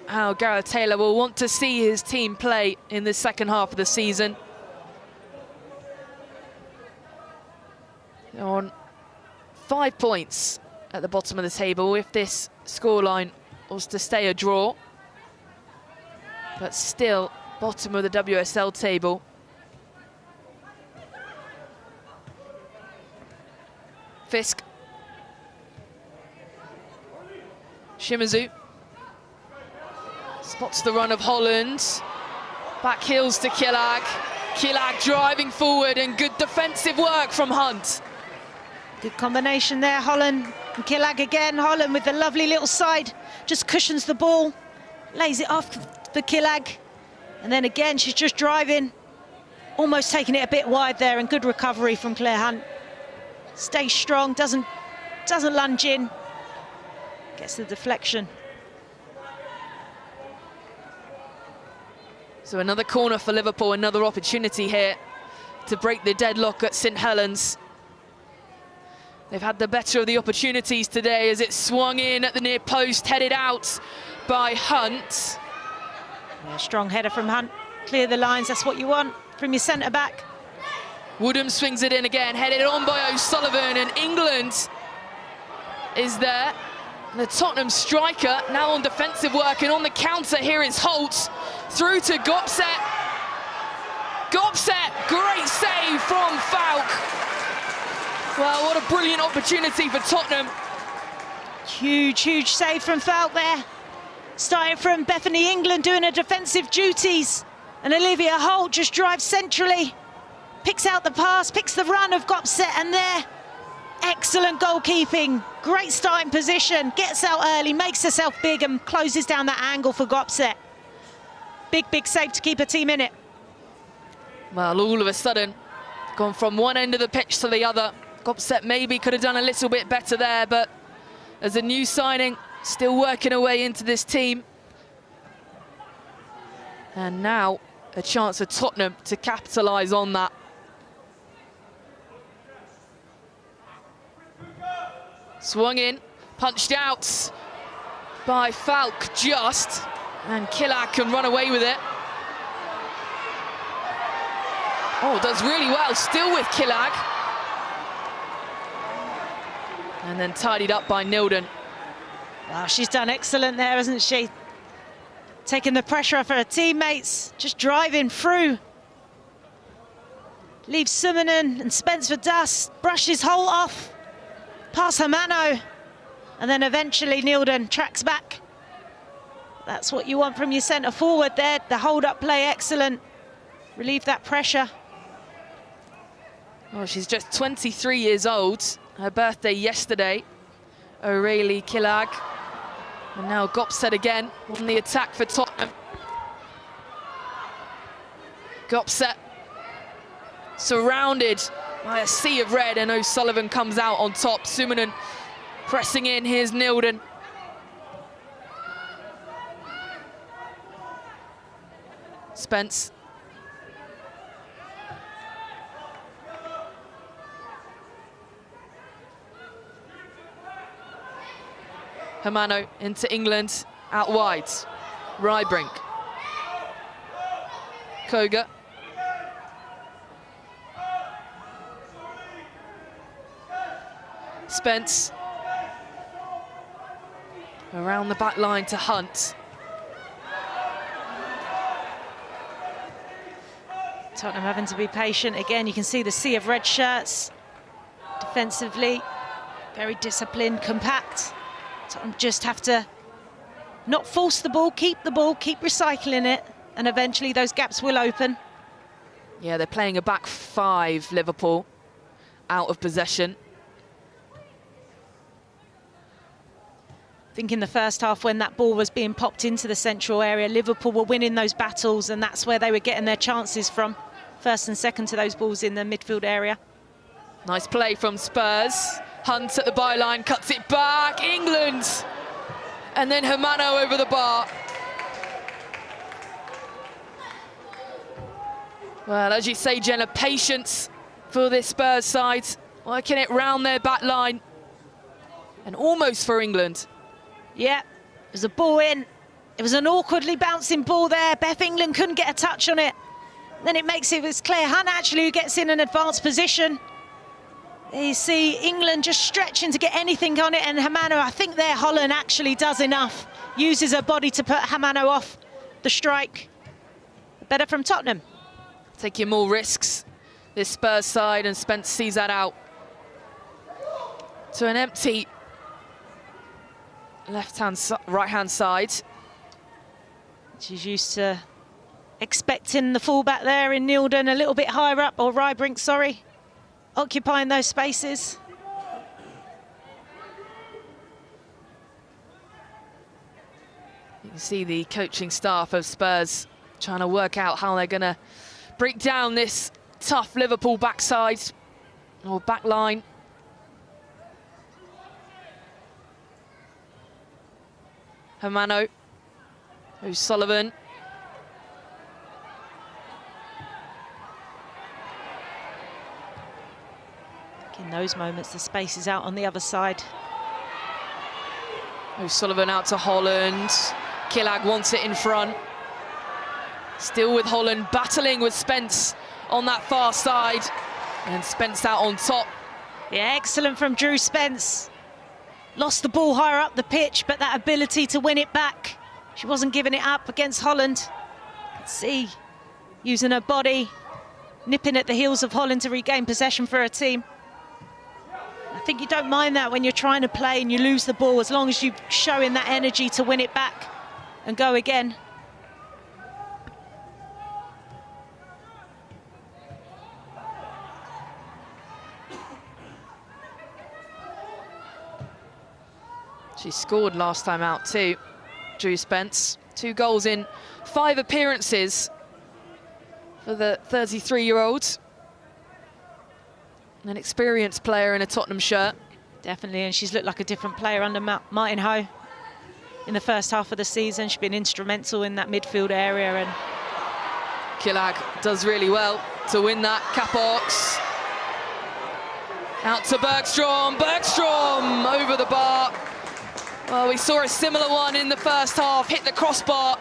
how Gareth Taylor will want to see his team play in the second half of the season. They're on 5 points at the bottom of the table if this scoreline was to stay a draw. But still bottom of the WSL table. Fisk. Shimazu. Spots the run of Holland. Back heels to Killag. Killag driving forward, and good defensive work from Hunt. Good combination there, Holland and Killag again. Holland with the lovely little side, just cushions the ball, lays it off for Killag. And then again, she's just driving, almost taking it a bit wide there, and good recovery from Claire Hunt. Stays strong, doesn't lunge in, gets the deflection. So another corner for Liverpool, another opportunity here to break the deadlock at St Helens. They've had the better of the opportunities today as it swung in at the near post, headed out by Hunt. Yeah, strong header from Hunt. Clear the lines, that's what you want from your centre-back. Woodham swings it in again, headed on by O'Sullivan, and England is there. The Tottenham striker now on defensive work, and on the counter here is Holt. Through to Gopset. Gopset, great save from Falk. Well, what a brilliant opportunity for Tottenham. Huge, huge save from Falk there. Starting from Bethany England doing her defensive duties. And Olivia Holt just drives centrally. Picks out the pass, picks the run of Gopset, and there. Excellent goalkeeping, great starting position, gets out early, makes herself big and closes down that angle for Gopset. Big, big save to keep her team in it. Well, all of a sudden, gone from one end of the pitch to the other. Gopset maybe could have done a little bit better there, but as a new signing, still working her way into this team. And now a chance for Tottenham to capitalise on that. Swung in, punched out by Falk just, and Killag can run away with it. Oh, does really well, still with Killag. And then tidied up by Nilden. Wow, she's done excellent there, hasn't she? Taking the pressure off her teammates, just driving through. Leaves Summonen and Spence for dust, brushes Holt off. Past Hermano, and then eventually Nilden tracks back. That's what you want from your centre forward there. The hold-up play, excellent. Relieve that pressure. Well, she's just 23 years old. Her birthday yesterday. O'Reilly, Killag. And now Gopset again on the attack for Tottenham. Gopset surrounded by a sea of red, and O'Sullivan comes out on top. Summanen pressing in. Here's Nilden. Spence. Hermano into England, out wide. Rybrink. Koga. Spence. Around the back line to Hunt. Tottenham having to be patient again. You can see the sea of red shirts. Defensively, very disciplined, compact. Tottenham just have to not force the ball, keep recycling it, and eventually those gaps will open. Yeah, they're playing a back five, Liverpool, out of possession. I think in the first half, when that ball was being popped into the central area, Liverpool were winning those battles, and that's where they were getting their chances from. First and second to those balls in the midfield area. Nice play from Spurs. Hunt at the byline, cuts it back. England! And then Hermano over the bar. Well, as you say, Jenna, patience for this Spurs side. Working it round their back line. And almost for England. Yeah, it was a ball in. It was an awkwardly bouncing ball there. Beth England couldn't get a touch on it. Then it makes it's Claire Hunt actually who gets in an advanced position. You see England just stretching to get anything on it, and Hermano, I think there Holland actually does enough. Uses her body to put Hermano off the strike. Better from Tottenham. Taking more risks, this Spurs side, and Spence sees that out. To an empty right-hand side. She's used to expecting the fullback there in Nilden a little bit higher up, or Rybrink, sorry, occupying those spaces. You can see the coaching staff of Spurs trying to work out how they're going to break down this tough Liverpool backside or back line. Hermano, O'Sullivan. In those moments, the space is out on the other side. O'Sullivan out to Holland. Killag wants it in front. Still with Holland, battling with Spence on that far side. And Spence out on top. Yeah, excellent from Drew Spence. Lost the ball higher up the pitch, but that ability to win it back, she wasn't giving it up against Holland. Let's see, using her body, nipping at the heels of Holland to regain possession for her team. I think you don't mind that when you're trying to play and you lose the ball, as long as you're showing that energy to win it back and go again. She scored last time out too, Drew Spence. 2 goals in 5 appearances for the 33-year-old. An experienced player in a Tottenham shirt. Definitely, and she's looked like a different player under Martin Ho in the first half of the season. She's been instrumental in that midfield area, and Killag does really well to win that. Capox out to Bergstrom. Bergstrom over the bar. Well, we saw a similar one in the first half, hit the crossbar,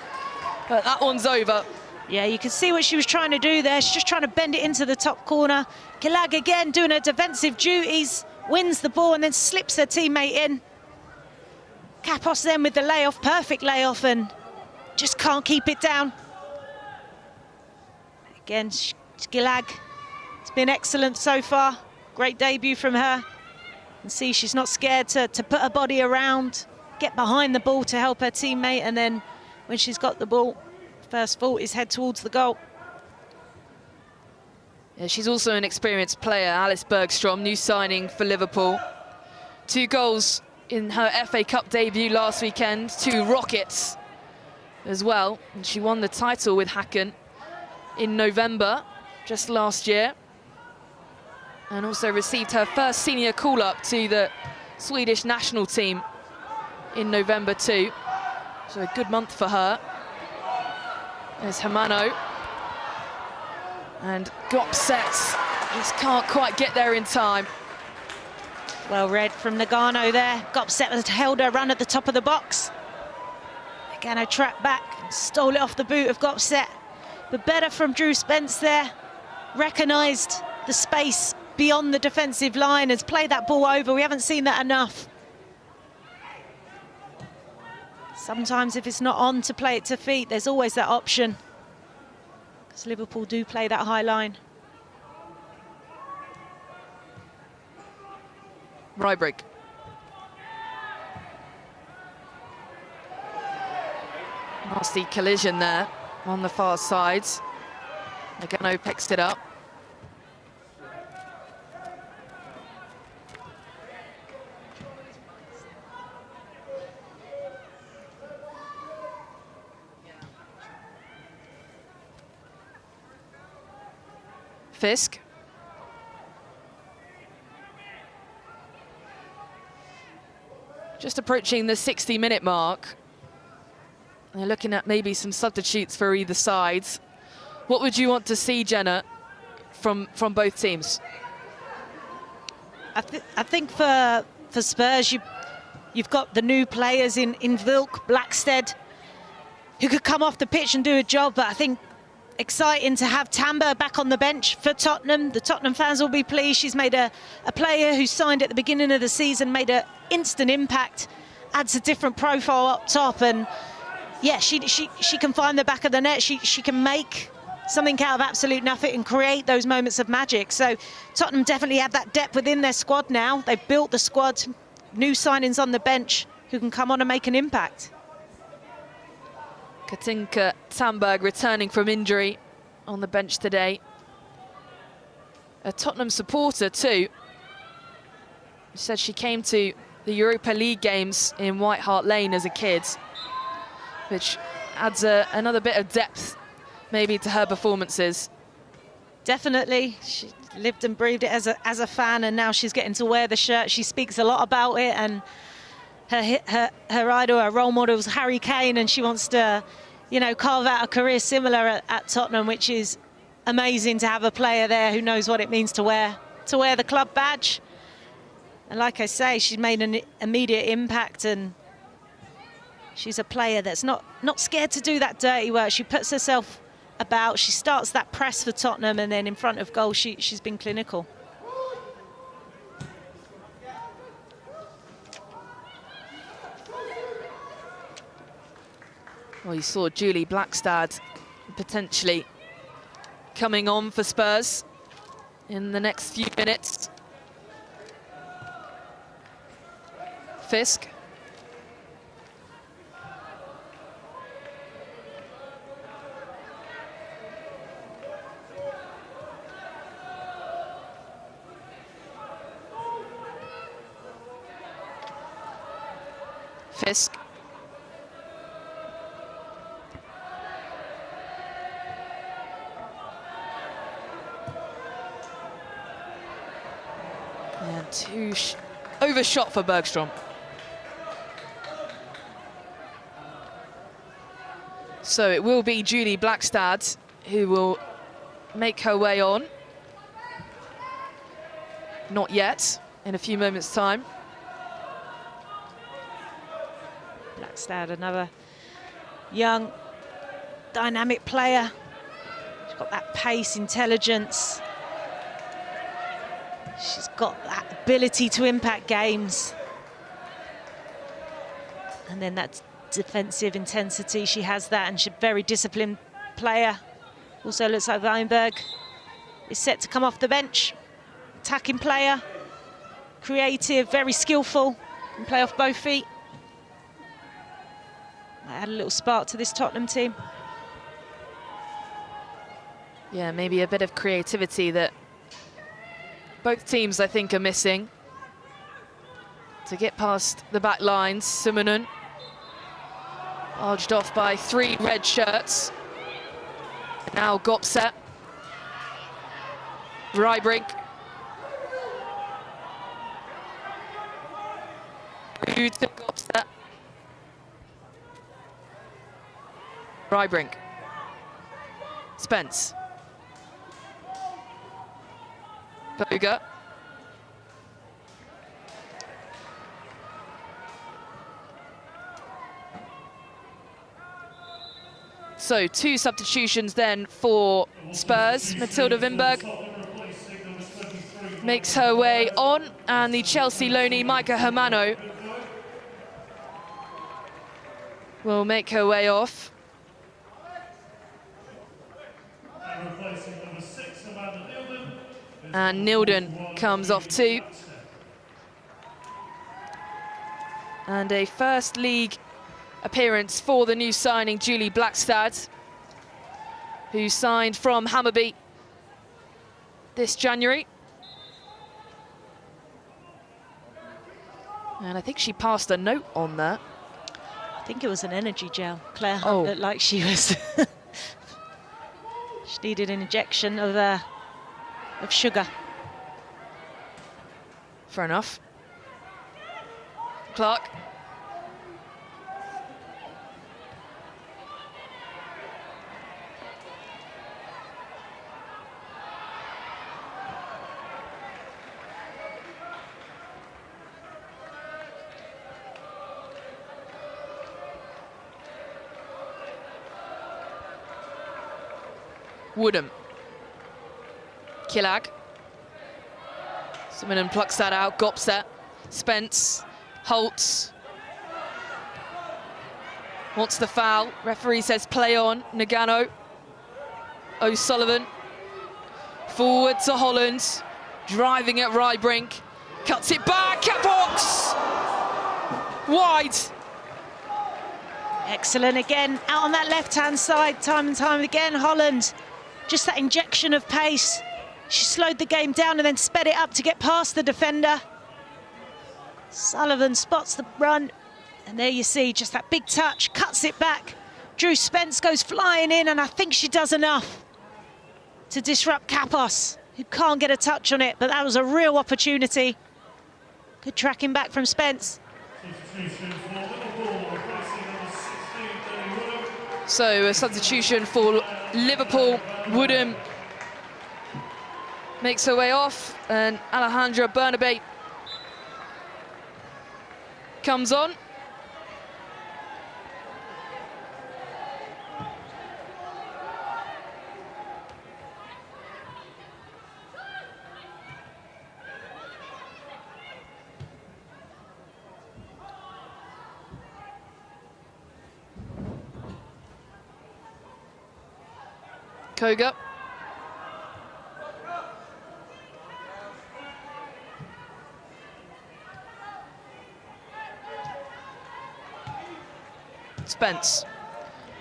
but that one's over. Yeah, you can see what she was trying to do there. She's just trying to bend it into the top corner. Killag again doing her defensive duties, wins the ball and then slips her teammate in. Kapos then with the layoff, perfect layoff, and just can't keep it down. Again, Killag, it's been excellent so far. Great debut from her. You can see she's not scared to put her body around, get behind the ball to help her teammate, and then when she's got the ball, first thought is head towards the goal. Yeah, she's also an experienced player, Alice Bergstrom, new signing for Liverpool. 2 goals in her FA Cup debut last weekend, 2 rockets as well. And she won the title with Häcken in November, just last year. And also received her first senior call-up to the Swedish national team in November too. So a good month for her. There's Hermano. And Gopset just can't quite get there in time. Well read from Nagano there. Gopset has held her run at the top of the box. Nagano tracked back, stole it off the boot of Gopset. But better from Drew Spence there. Recognised the space beyond the defensive line, has played that ball over. We haven't seen that enough. Sometimes if it's not on to play it to feet, there's always that option. Because Liverpool do play that high line. Rybrick. Nasty collision there on the far side. Nagano picks it up. Fisk. Just approaching the 60-minute mark. They're looking at maybe some substitutes for either side. What would you want to see, Jenna, from both teams? I think for Spurs, you've got the new players in Vilk, Blackstead, who could come off the pitch and do a job, but I think exciting to have Tamba back on the bench for Tottenham. The Tottenham fans will be pleased. She's made a player who signed at the beginning of the season, made an instant impact, adds a different profile up top, and yeah, she can find the back of the net. She can make something out of absolute nothing and create those moments of magic. So Tottenham definitely have that depth within their squad now. They've built the squad, new signings on the bench who can come on and make an impact. Katinka Tamberg returning from injury on the bench today. A Tottenham supporter too. She said she came to the Europa League games in White Hart Lane as a kid, which adds another bit of depth maybe to her performances. Definitely, she lived and breathed it as a fan, and now she's getting to wear the shirt. She speaks a lot about it, and her idol, her role model is Harry Kane, and she wants to, you know, carve out a career similar at Tottenham, which is amazing to have a player there who knows what it means to wear the club badge. And like I say, she's made an immediate impact, and she's a player that's not scared to do that dirty work. She puts herself about, she starts that press for Tottenham, and then in front of goal, she's been clinical. Well, you saw Julie Blackstad potentially coming on for Spurs in the next few minutes. Fisk. Fisk. And overshot for Bergstrom. So it will be Julie Blackstad who will make her way on. Not yet, in a few moments' time. Blackstad, another young, dynamic player. She's got that pace, intelligence. She's got that ability to impact games. And then that defensive intensity, she has that, and she's a very disciplined player. Also looks like Weinberg is set to come off the bench. Attacking player, creative, very skillful, can play off both feet. Might add a little spark to this Tottenham team. Yeah, maybe a bit of creativity that both teams, I think, are missing. To get past the back lines, Simonen arched off by 3 red shirts. Now Gopset. Rybrink. Through to Gopset. Rybrink. Spence. Boga. So 2 substitutions then for Spurs. Matilda Wimberg makes her way on, and the Chelsea loanee Maika Hermano will make her way off. And Nilden comes off too. And a first league appearance for the new signing, Julie Blackstad, who signed from Hammarby this January. And I think she passed a note on that. I think it was an energy gel. Claire Oh. looked like she was... she needed an injection of sugar. Fair enough. Clark. Woodham. Killag. Simon plucks that out. Gopset. Spence. Holtz. Wants the foul. Referee says play on. Nagano. O'Sullivan. Forward to Holland. Driving at Rybrink. Cuts it back. Catbox! Wide. Excellent again, out on that left-hand side, time and time again. Holland, just that injection of pace. She slowed the game down and then sped it up to get past the defender. Sullivan spots the run, and there you see just that big touch, cuts it back. Drew Spence goes flying in, and I think she does enough to disrupt Kapos, who can't get a touch on it, but that was a real opportunity. Good tracking back from Spence. So a substitution for Liverpool. Woodham makes her way off, and Alejandra Bernabe comes on. Koga. Spence.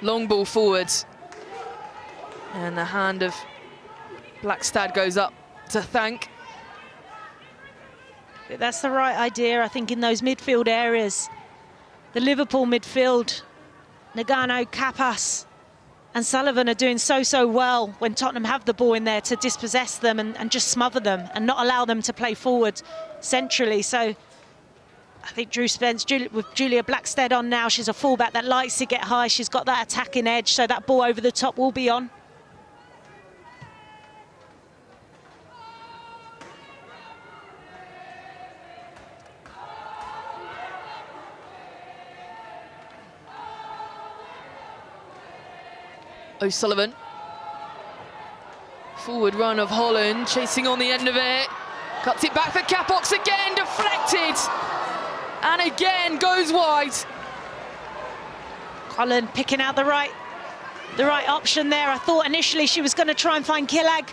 Long ball forwards. And the hand of Blackstad goes up to thank. That's the right idea, I think, in those midfield areas. The Liverpool midfield, Nagano, Kappas and Sullivan are doing so well when Tottenham have the ball in there to dispossess them and just smother them and not allow them to play forward centrally. So I think Drew Spence, with Julia Blackstad on now, she's a fullback that likes to get high. She's got that attacking edge, so that ball over the top will be on. O'Sullivan. Forward run of Holland, chasing on the end of it. Cuts it back for Capox again, deflected. And again goes wide. Holland picking out the right option there. I thought initially she was going to try and find Killag.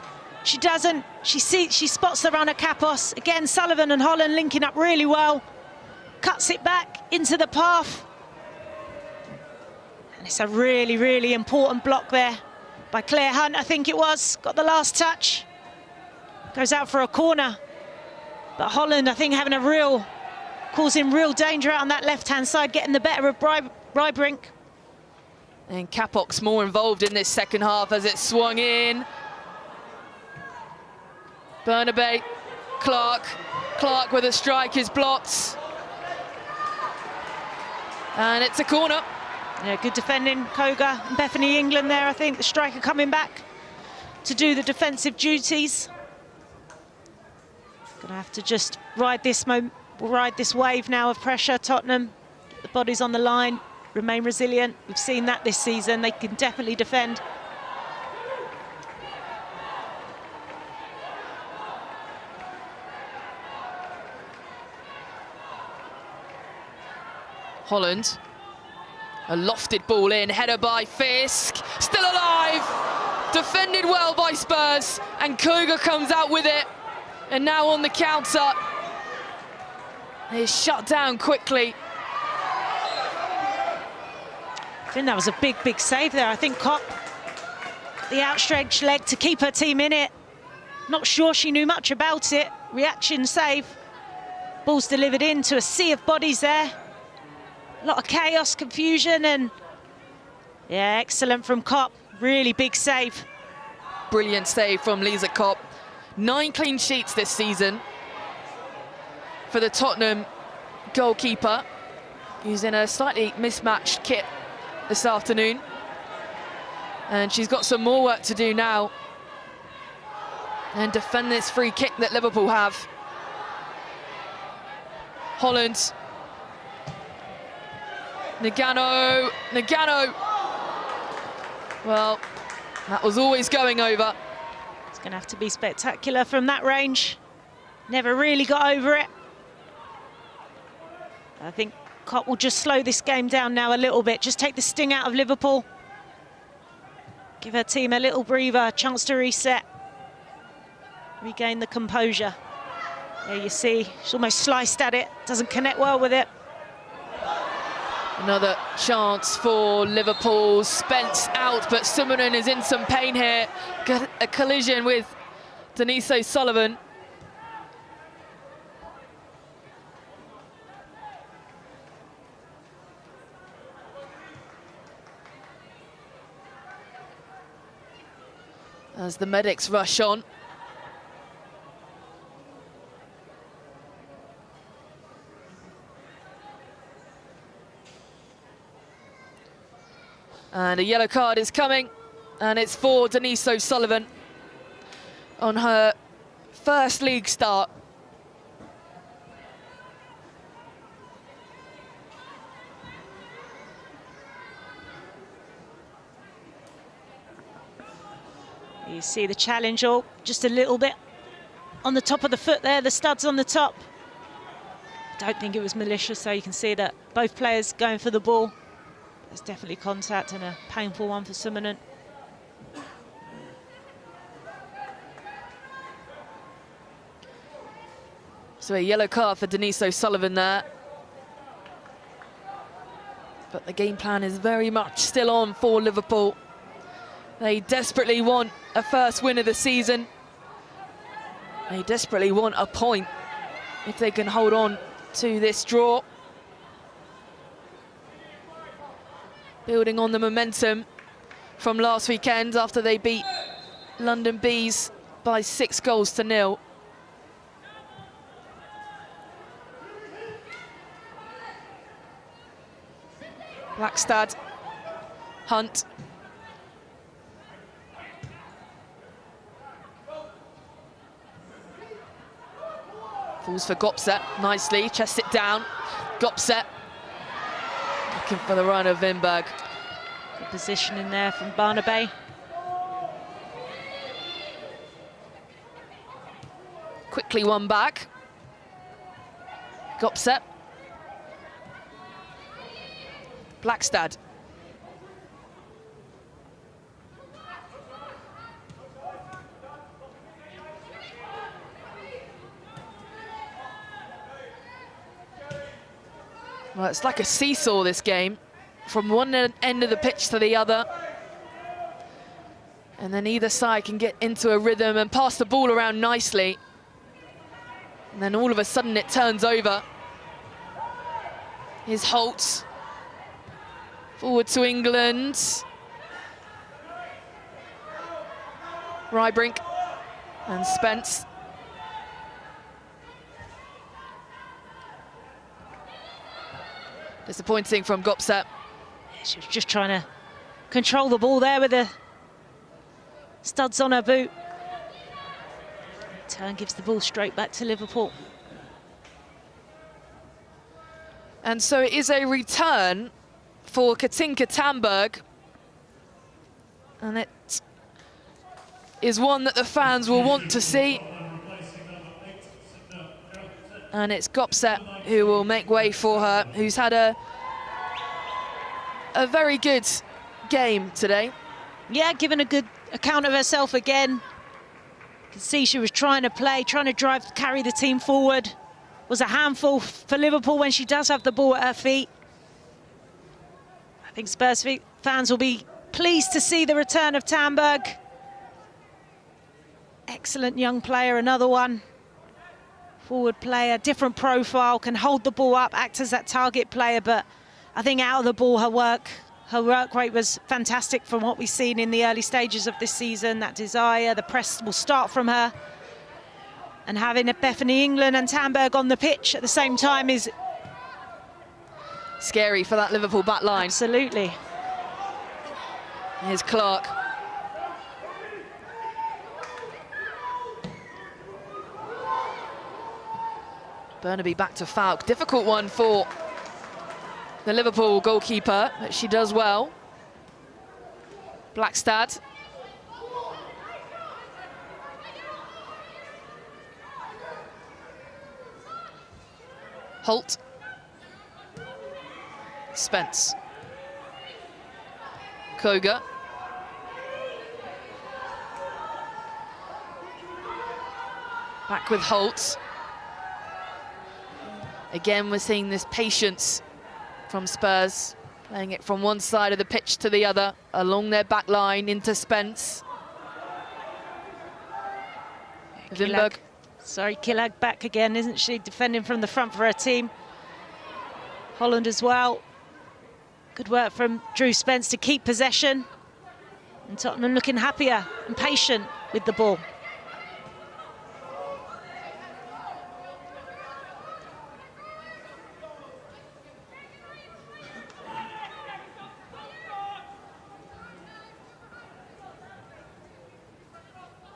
She doesn't. She spots the runner Kapos. Again, Sullivan and Holland linking up really well. Cuts it back into the path. And it's a really important block there by Claire Hunt, I think it was. Got the last touch. Goes out for a corner. But Holland, I think, causing real danger out on that left-hand side, getting the better of Rybrink. And Kapok's more involved in this second half as it swung in. Bernabei, Clark with a strike is blocked. And it's a corner. Yeah, good defending, Koga and Bethany England there, I think. The striker coming back to do the defensive duties. Gonna have to just ride this wave now of pressure. Tottenham, the bodies on the line, remain resilient. We've seen that this season. They can definitely defend. Holland, a lofted ball in, header by Fisk, still alive, defended well by Spurs, and Koga comes out with it, and now on the counter, he's shut down quickly. I think that was a big save there. I think Kopp, the outstretched leg to keep her team in it. Not sure she knew much about it. Reaction save. Ball's delivered into a sea of bodies there. A lot of chaos, confusion, and yeah, excellent from Kopp. Really big save. Brilliant save from Lisa Kopp. 9 clean sheets this season for the Tottenham goalkeeper, who's in a slightly mismatched kit this afternoon. And she's got some more work to do now and defend this free kick that Liverpool have. Holland. Nagano. Well, that was always going over. It's going to have to be spectacular from that range. Never really got over it. I think Kopp will just slow this game down now a little bit. Just take the sting out of Liverpool. Give her team a little breather, a chance to reset. Regain the composure. There you see, she's almost sliced at it. Doesn't connect well with it. Another chance for Liverpool. Spence out, but Summonen is in some pain here. Got a collision with Denise O'Sullivan. As the medics rush on. And a yellow card is coming, and it's for Denise O'Sullivan on her first league start. You see the challenge, just a little bit on the top of the foot there, the studs on the top. Don't think it was malicious, so you can see that both players going for the ball. There's definitely contact and a painful one for Summonen. So a yellow card for Denise O'Sullivan there. But the game plan is very much still on for Liverpool. They desperately want a first win of the season. They desperately want a point if they can hold on to this draw. Building on the momentum from last weekend after they beat London Bees by 6-0. Blackstad, Hunt. Falls for Gopset nicely, chests it down. Gopset looking for the run of Vinberg. Good position in there from Barnaby. Quickly one back. Gopset. Blackstad. Well, it's like a seesaw, this game, from one end of the pitch to the other. And then either side can get into a rhythm and pass the ball around nicely. And then all of a sudden it turns over. Here's Holtz Forward to England. Rybrink and Spence. Disappointing from Gopset. She was just trying to control the ball there with the studs on her boot. Turn gives the ball straight back to Liverpool. And so it is a return for Katinka Tamberg. And it is one that the fans will want to see. And it's Gopset who will make way for her, who's had a very good game today. Yeah, given a good account of herself again. You can see she was trying to play, trying to carry the team forward. Was a handful for Liverpool when she does have the ball at her feet. I think Spurs fans will be pleased to see the return of Tamberg. Excellent young player, another one. Forward player, different profile, can hold the ball up, act as that target player, but I think out of the ball, her work rate was fantastic from what we've seen in the early stages of this season. That desire, the press will start from her. And having a Bethany England and Tamberg on the pitch at the same time is scary for that Liverpool back line. Absolutely. Here's Clark. Burnaby back to Falk. Difficult one for the Liverpool goalkeeper, but she does well. Blackstad. Holt. Spence. Koga. Back with Holt. Again, we're seeing this patience from Spurs, playing it from one side of the pitch to the other, along their back line into Spence. Vinberg. Sorry, Killag back again, isn't she? Defending from the front for her team. Holland as well. Good work from Drew Spence to keep possession. And Tottenham looking happier and patient with the ball.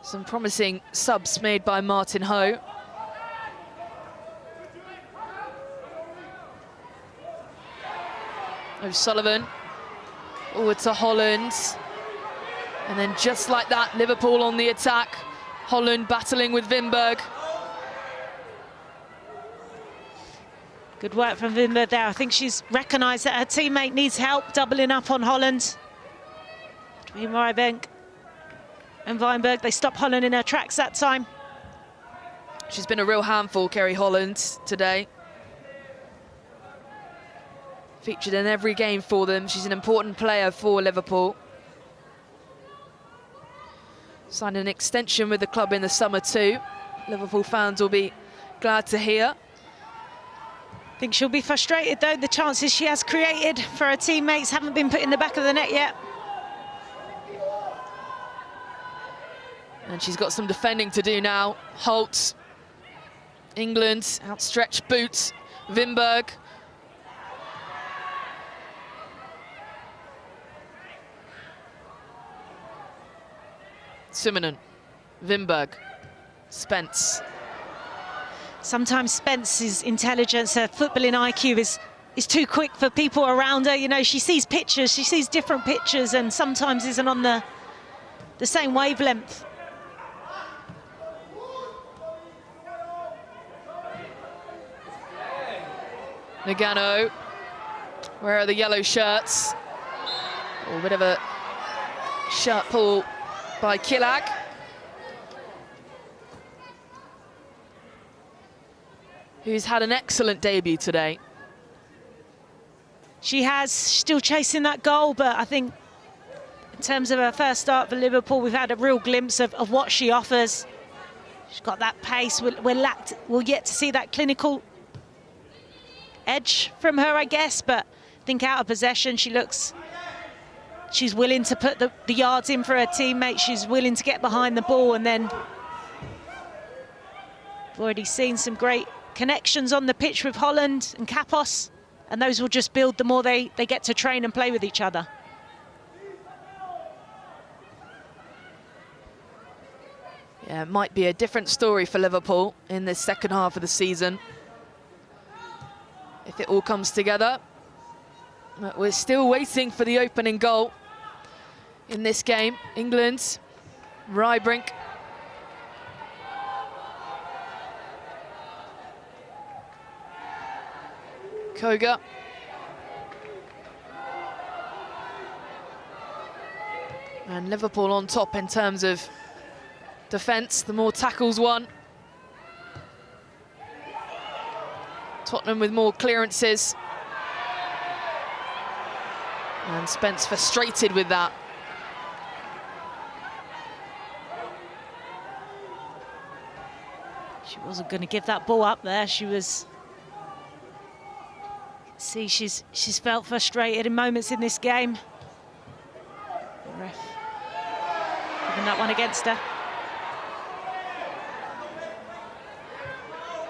Some promising subs made by Martin Ho. O'Sullivan, forward to Holland. And then just like that, Liverpool on the attack. Holland battling with Vinberg. Good work from Vinberg there. I think she's recognised that her teammate needs help, doubling up on Holland. Between Rybank and Weinberg, they stop Holland in her tracks that time. She's been a real handful, Kerry Holland, today. Featured in every game for them. She's an important player for Liverpool. Signed an extension with the club in the summer too. Liverpool fans will be glad to hear. I think she'll be frustrated though. The chances she has created for her teammates haven't been put in the back of the net yet. And she's got some defending to do now. Holt, England, outstretched boots, Vinberg. Simonen, Vinberg, Spence. Sometimes Spence's intelligence, her footballing IQ is too quick for people around her. You know, she sees pictures, she sees different pictures and sometimes isn't on the same wavelength. Nagano, where are the yellow shirts? Oh, a bit of a shirt pull by Killag. Who's had an excellent debut today. She has, still chasing that goal, but I think in terms of her first start for Liverpool, we've had a real glimpse of what she offers. She's got that pace, we're yet to see that clinical edge from her, I guess, but think out of possession. She's willing to put the yards in for her teammates. She's willing to get behind the ball, and then we've already seen some great connections on the pitch with Holland and Kapos, and those will just build the more they get to train and play with each other. Yeah, it might be a different story for Liverpool in this second half of the season, if it all comes together. But we're still waiting for the opening goal in this game. England, Rybrink. Koga. And Liverpool on top in terms of defence, the more tackles won. Tottenham with more clearances. And Spence frustrated with that. She wasn't going to give that ball up there. She was... See, she's felt frustrated in moments in this game. The ref giving that one against her.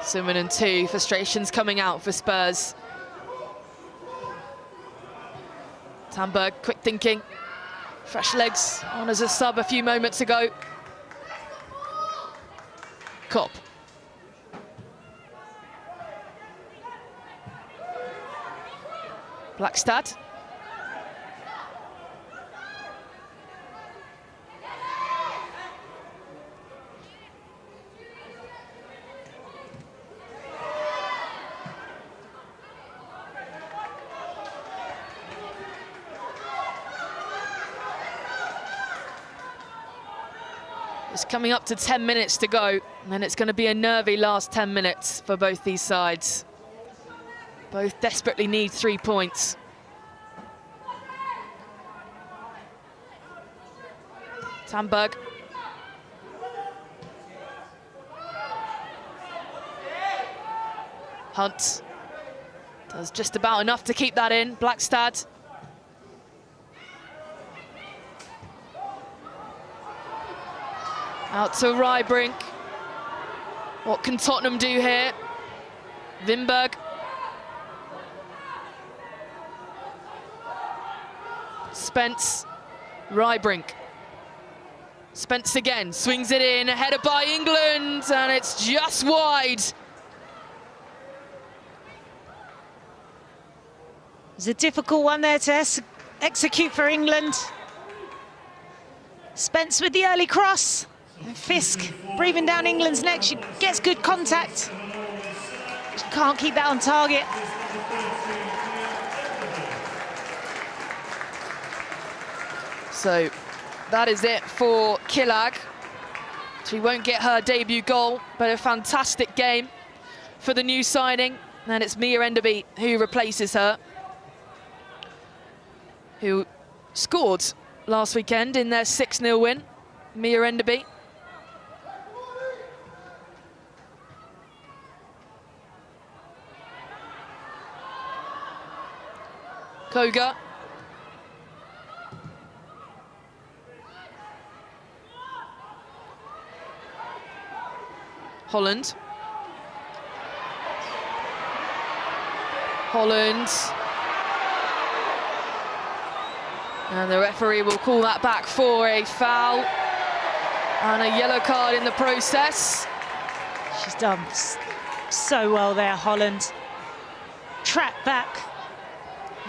Simon and two, frustrations coming out for Spurs. Tamberg, quick thinking. Fresh legs on as a sub a few moments ago. Kopp. Blackstad. It's coming up to 10 minutes to go, and it's going to be a nervy last 10 minutes for both these sides. Both desperately need 3 points. Tamberg. Hunt does just about enough to keep that in. Blackstad. Out to Rybrink. What can Tottenham do here? Wimberg. Spence. Rybrink. Spence again, swings it in, headed by England, and it's just wide. It's a difficult one there to execute for England. Spence with the early cross. Fisk breathing down England's neck. She gets good contact. She can't keep that on target. So that is it for Killag. She won't get her debut goal, but a fantastic game for the new signing. And it's Mia Enderby who replaces her, who scored last weekend in their 6-0 win. Mia Enderby. Koga. Holland. And the referee will call that back for a foul and a yellow card in the process. She's done so well there, Holland. Trapped back,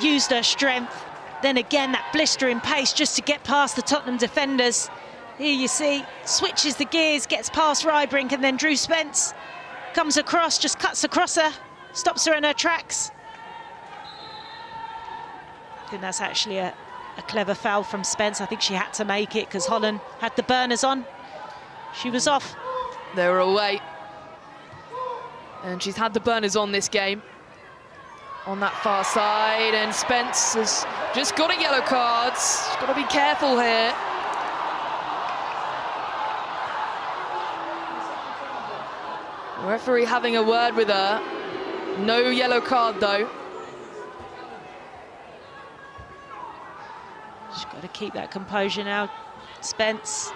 used her strength, then again that blistering pace just to get past the Tottenham defenders. Here you see, switches the gears, gets past Rybrink, and then Drew Spence comes across, just cuts across her, stops her in her tracks. I think that's actually a clever foul from Spence. I think she had to make it because Holland had the burners on. She was off. They were away. And she's had the burners on this game. On that far side, and Spence has just got a yellow card. She's got to be careful here. The referee having a word with her. No yellow card though. Got to keep that composure now, Spence.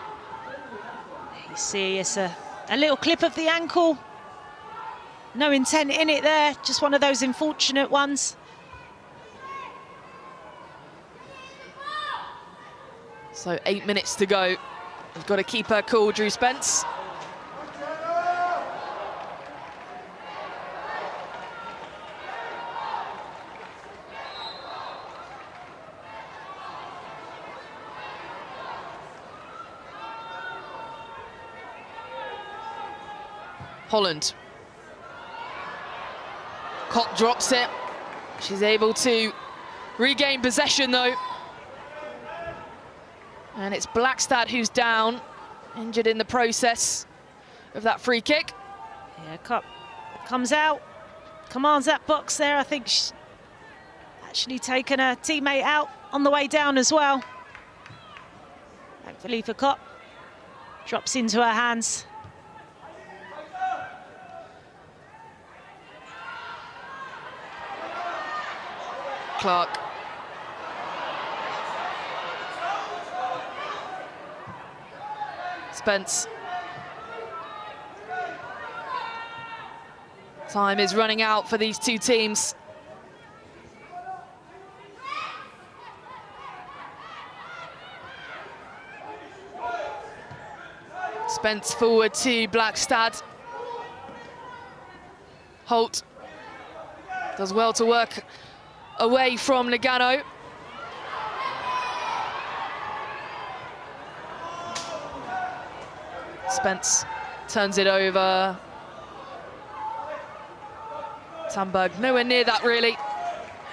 You see it's a little clip of the ankle. No intent in it there, just one of those unfortunate ones. So 8 minutes to go. You've got to keep her cool, Drew Spence. Holland. Koch drops it. She's able to regain possession though. And it's Blackstad who's down, injured in the process of that free kick. Yeah, Koch comes out, commands that box there. I think she's actually taken a teammate out on the way down as well. Thankfully for Koch, drops into her hands. Clark. Spence. Time is running out for these two teams. Spence forward to Blackstad. Holt does well to work away from Nagano. Spence turns it over. Tamberg nowhere near that really.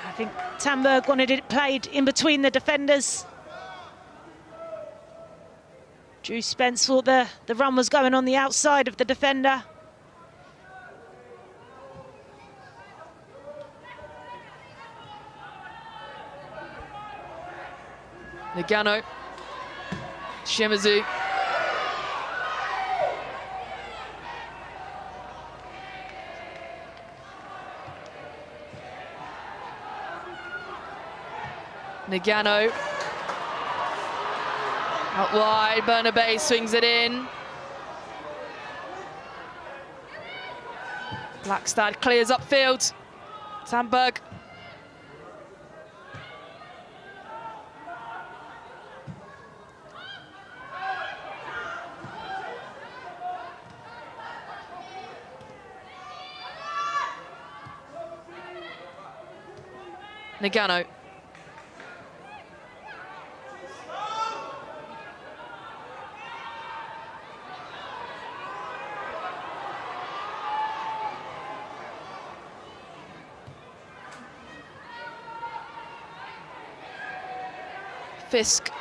I think Tamberg wanted it played in between the defenders. Drew Spence thought the run was going on the outside of the defender. Nagano, Shimazu. Nagano. Out wide, Bernabe swings it in. Blackstad clears upfield. Tamberg. Nagano. Fisk.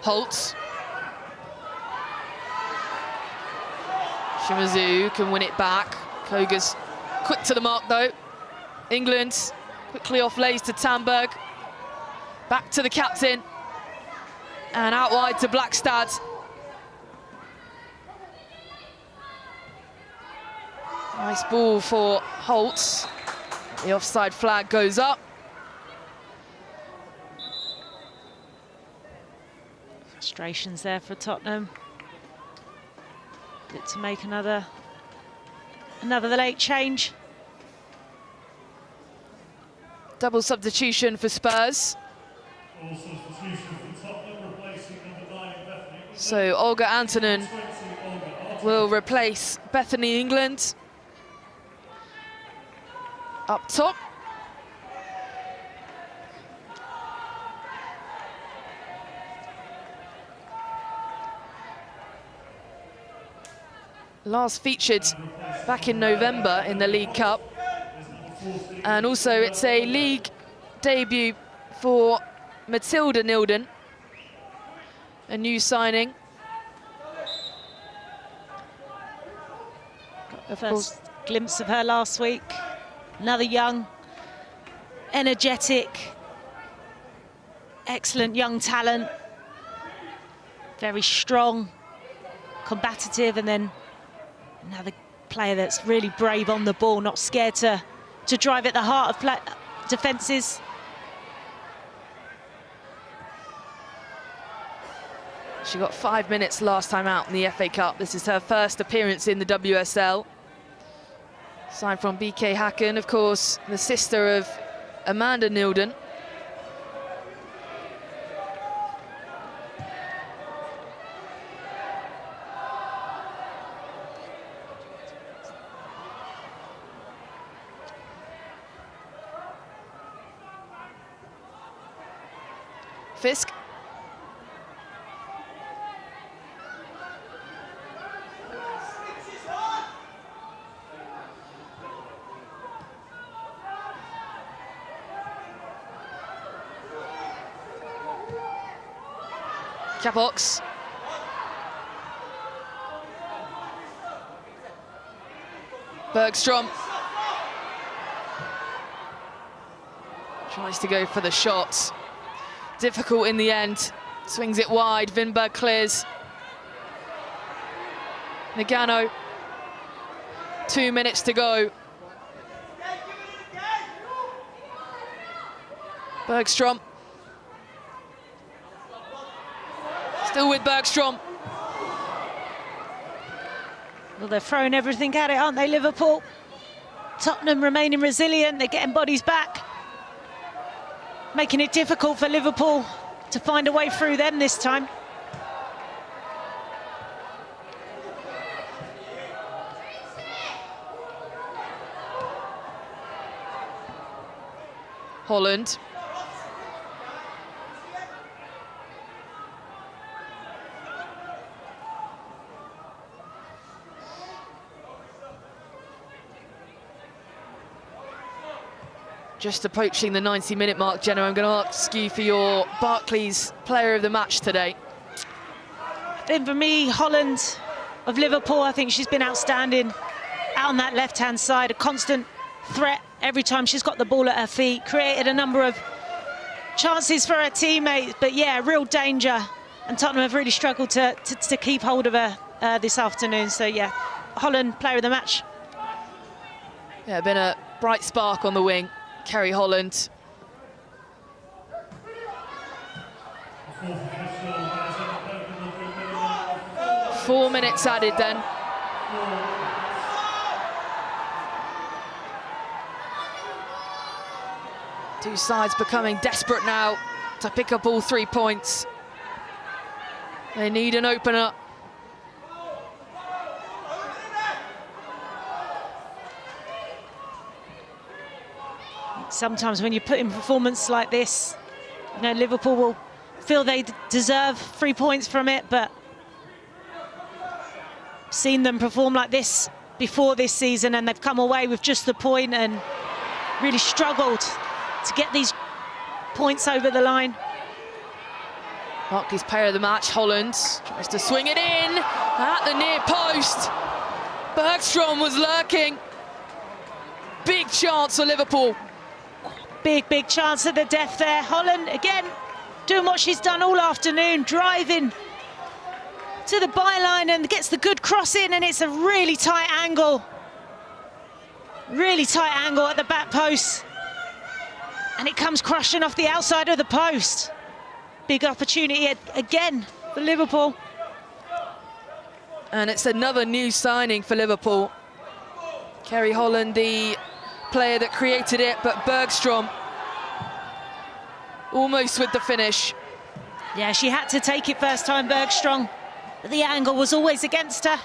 Holt. Shimazu can win it back. Koga's quick to the mark though. England quickly off lays to Tamberg. Back to the captain. And out wide to Blackstad. Nice ball for Holt. The offside flag goes up. Frustrations there for Tottenham. Good to make another late change. Double substitution for Spurs. So Olga Antonen will replace Bethany England. Up top. Last featured back in November in the League Cup. And also it's a league debut for Matilda Nilden, a new signing. Got the first glimpse of her last week. Another young, energetic, excellent young talent. Very strong, combative, and then another player that's really brave on the ball, not scared to drive at the heart of defences. She got 5 minutes last time out in the FA Cup. This is her first appearance in the WSL. Signed from BK Häcken, of course, the sister of Amanda Nilden. Fisk. Capox. Bergstrom. Tries to go for the shot. Difficult in the end. Swings it wide. Vinberg clears. Nagano. 2 minutes to go. Bergstrom. Still with Bergstrom. Well, they're throwing everything at it, aren't they, Liverpool? Tottenham remaining resilient. They're getting bodies back, making it difficult for Liverpool to find a way through them this time. Holland. Just approaching the 90-minute mark, Jenna. I'm going to ask you for your Barclays Player of the Match today. Then for me, Holland of Liverpool, I think she's been outstanding out on that left-hand side, a constant threat every time she's got the ball at her feet, created a number of chances for her teammates, but yeah, real danger. And Tottenham have really struggled to keep hold of her this afternoon. So yeah, Holland Player of the Match. Yeah, been a bright spark on the wing. Kerry Holland. Four minutes added then. Two sides becoming desperate now to pick up all 3 points. They need an opener. Sometimes when you put in performance like this, you know, Liverpool will feel they deserve 3 points from it, but seen them perform like this before this season and they've come away with just the point and really struggled to get these points over the line. Barclays Player of the Match, Holland tries to swing it in at the near post. Bergstrom was lurking. Big chance for Liverpool. Big chance at the death there. Holland, again, doing what she's done all afternoon, driving to the byline and gets the good cross in, and it's a really tight angle. Really tight angle at the back post. And it comes crashing off the outside of the post. Big opportunity again for Liverpool. And it's another new signing for Liverpool. Kerry Holland, the player that created it, but Bergstrom almost with the finish. Yeah, she had to take it first time, Bergstrom, but the angle was always against her.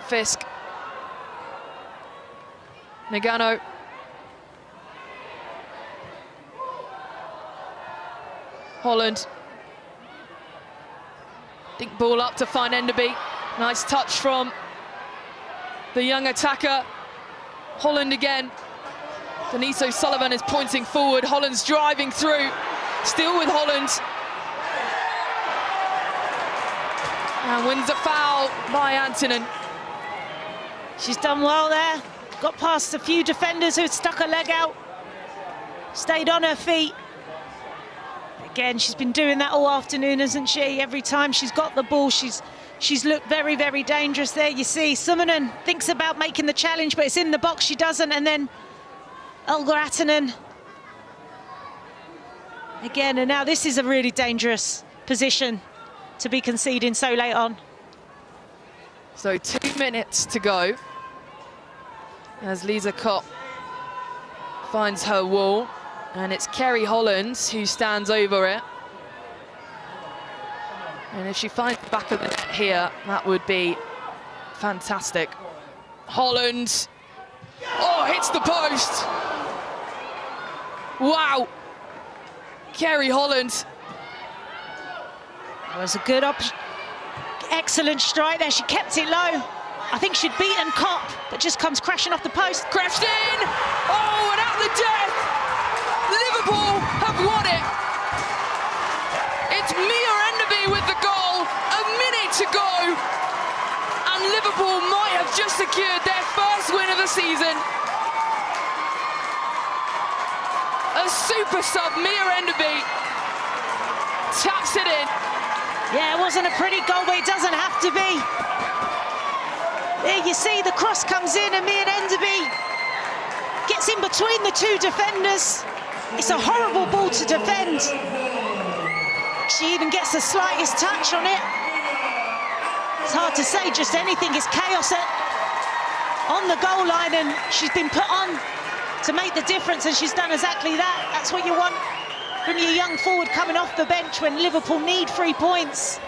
Fisk. Nagano. Holland. Dink ball up to find Enderby. Nice touch from the young attacker. Holland again. Denise O'Sullivan is pointing forward. Holland's driving through. Still with Holland. And wins a foul by Antonin. She's done well there. Got past a few defenders who had stuck her leg out. Stayed on her feet. Again, she's been doing that all afternoon, hasn't she? Every time she's got the ball, she's looked very, very dangerous there. You see, Summonen thinks about making the challenge, but it's in the box, she doesn't. And then Olga Atonen. Again, and now this is a really dangerous position to be conceding so late on. So 2 minutes to go as Lisa Kopp finds her wall, and it's Kerry Holland who stands over it. And if she finds the back of the net here, that would be fantastic. Holland, oh, hits the post. Wow. Kerry Holland. It was a good excellent strike there. She kept it low. I think she'd beaten Kopp, but just comes crashing off the post. Crashed in! Oh, and at the death! Liverpool have won it! It's Mia Enderby with the goal, a minute to go, and Liverpool might have just secured their first win of the season. A super sub, Mia Enderby, taps it in. Yeah, it wasn't a pretty goal, but it doesn't have to be. There you see the cross comes in, and Mia Enderby gets in between the two defenders. It's a horrible ball to defend. She even gets the slightest touch on it. It's hard to say just anything. It's chaos on the goal line, and she's been put on to make the difference, and she's done exactly that. That's what you want from your young forward coming off the bench when Liverpool need 3 points.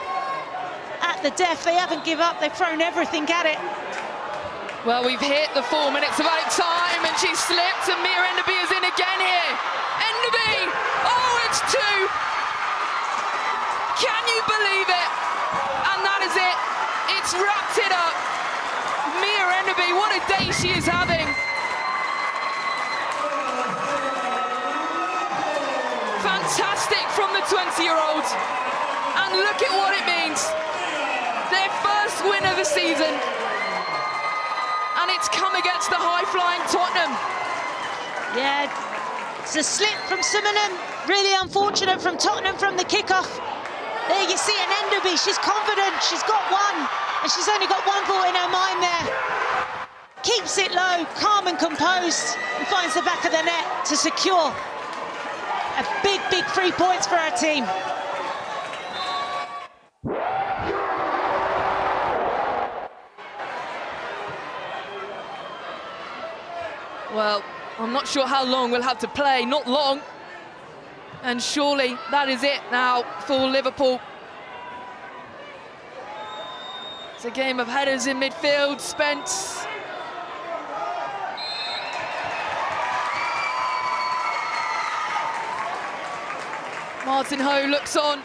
At the death, they haven't given up, they've thrown everything at it. Well, we've hit the 4 minutes of added time, and she's slipped, and Mia Enderby is in again here. Enderby! Oh, it's 2! Can you believe it? And that is it. It's wrapped it up. Mia Enderby, what a day she is having. Fantastic from the 20-year-old. And look at what it means. Their first win of the season. And it's come against the high-flying Tottenham. Yeah, it's a slip from Summonen. Really unfortunate from Tottenham from the kickoff. There you see an Enderby, she's confident, she's got one, and she's only got one thought in her mind there. Keeps it low, calm and composed, and finds the back of the net to secure a big, big 3 points for her team. Well, I'm not sure how long we'll have to play, not long. And surely that is it now for Liverpool. It's a game of headers in midfield. Spence. Martin Ho looks on,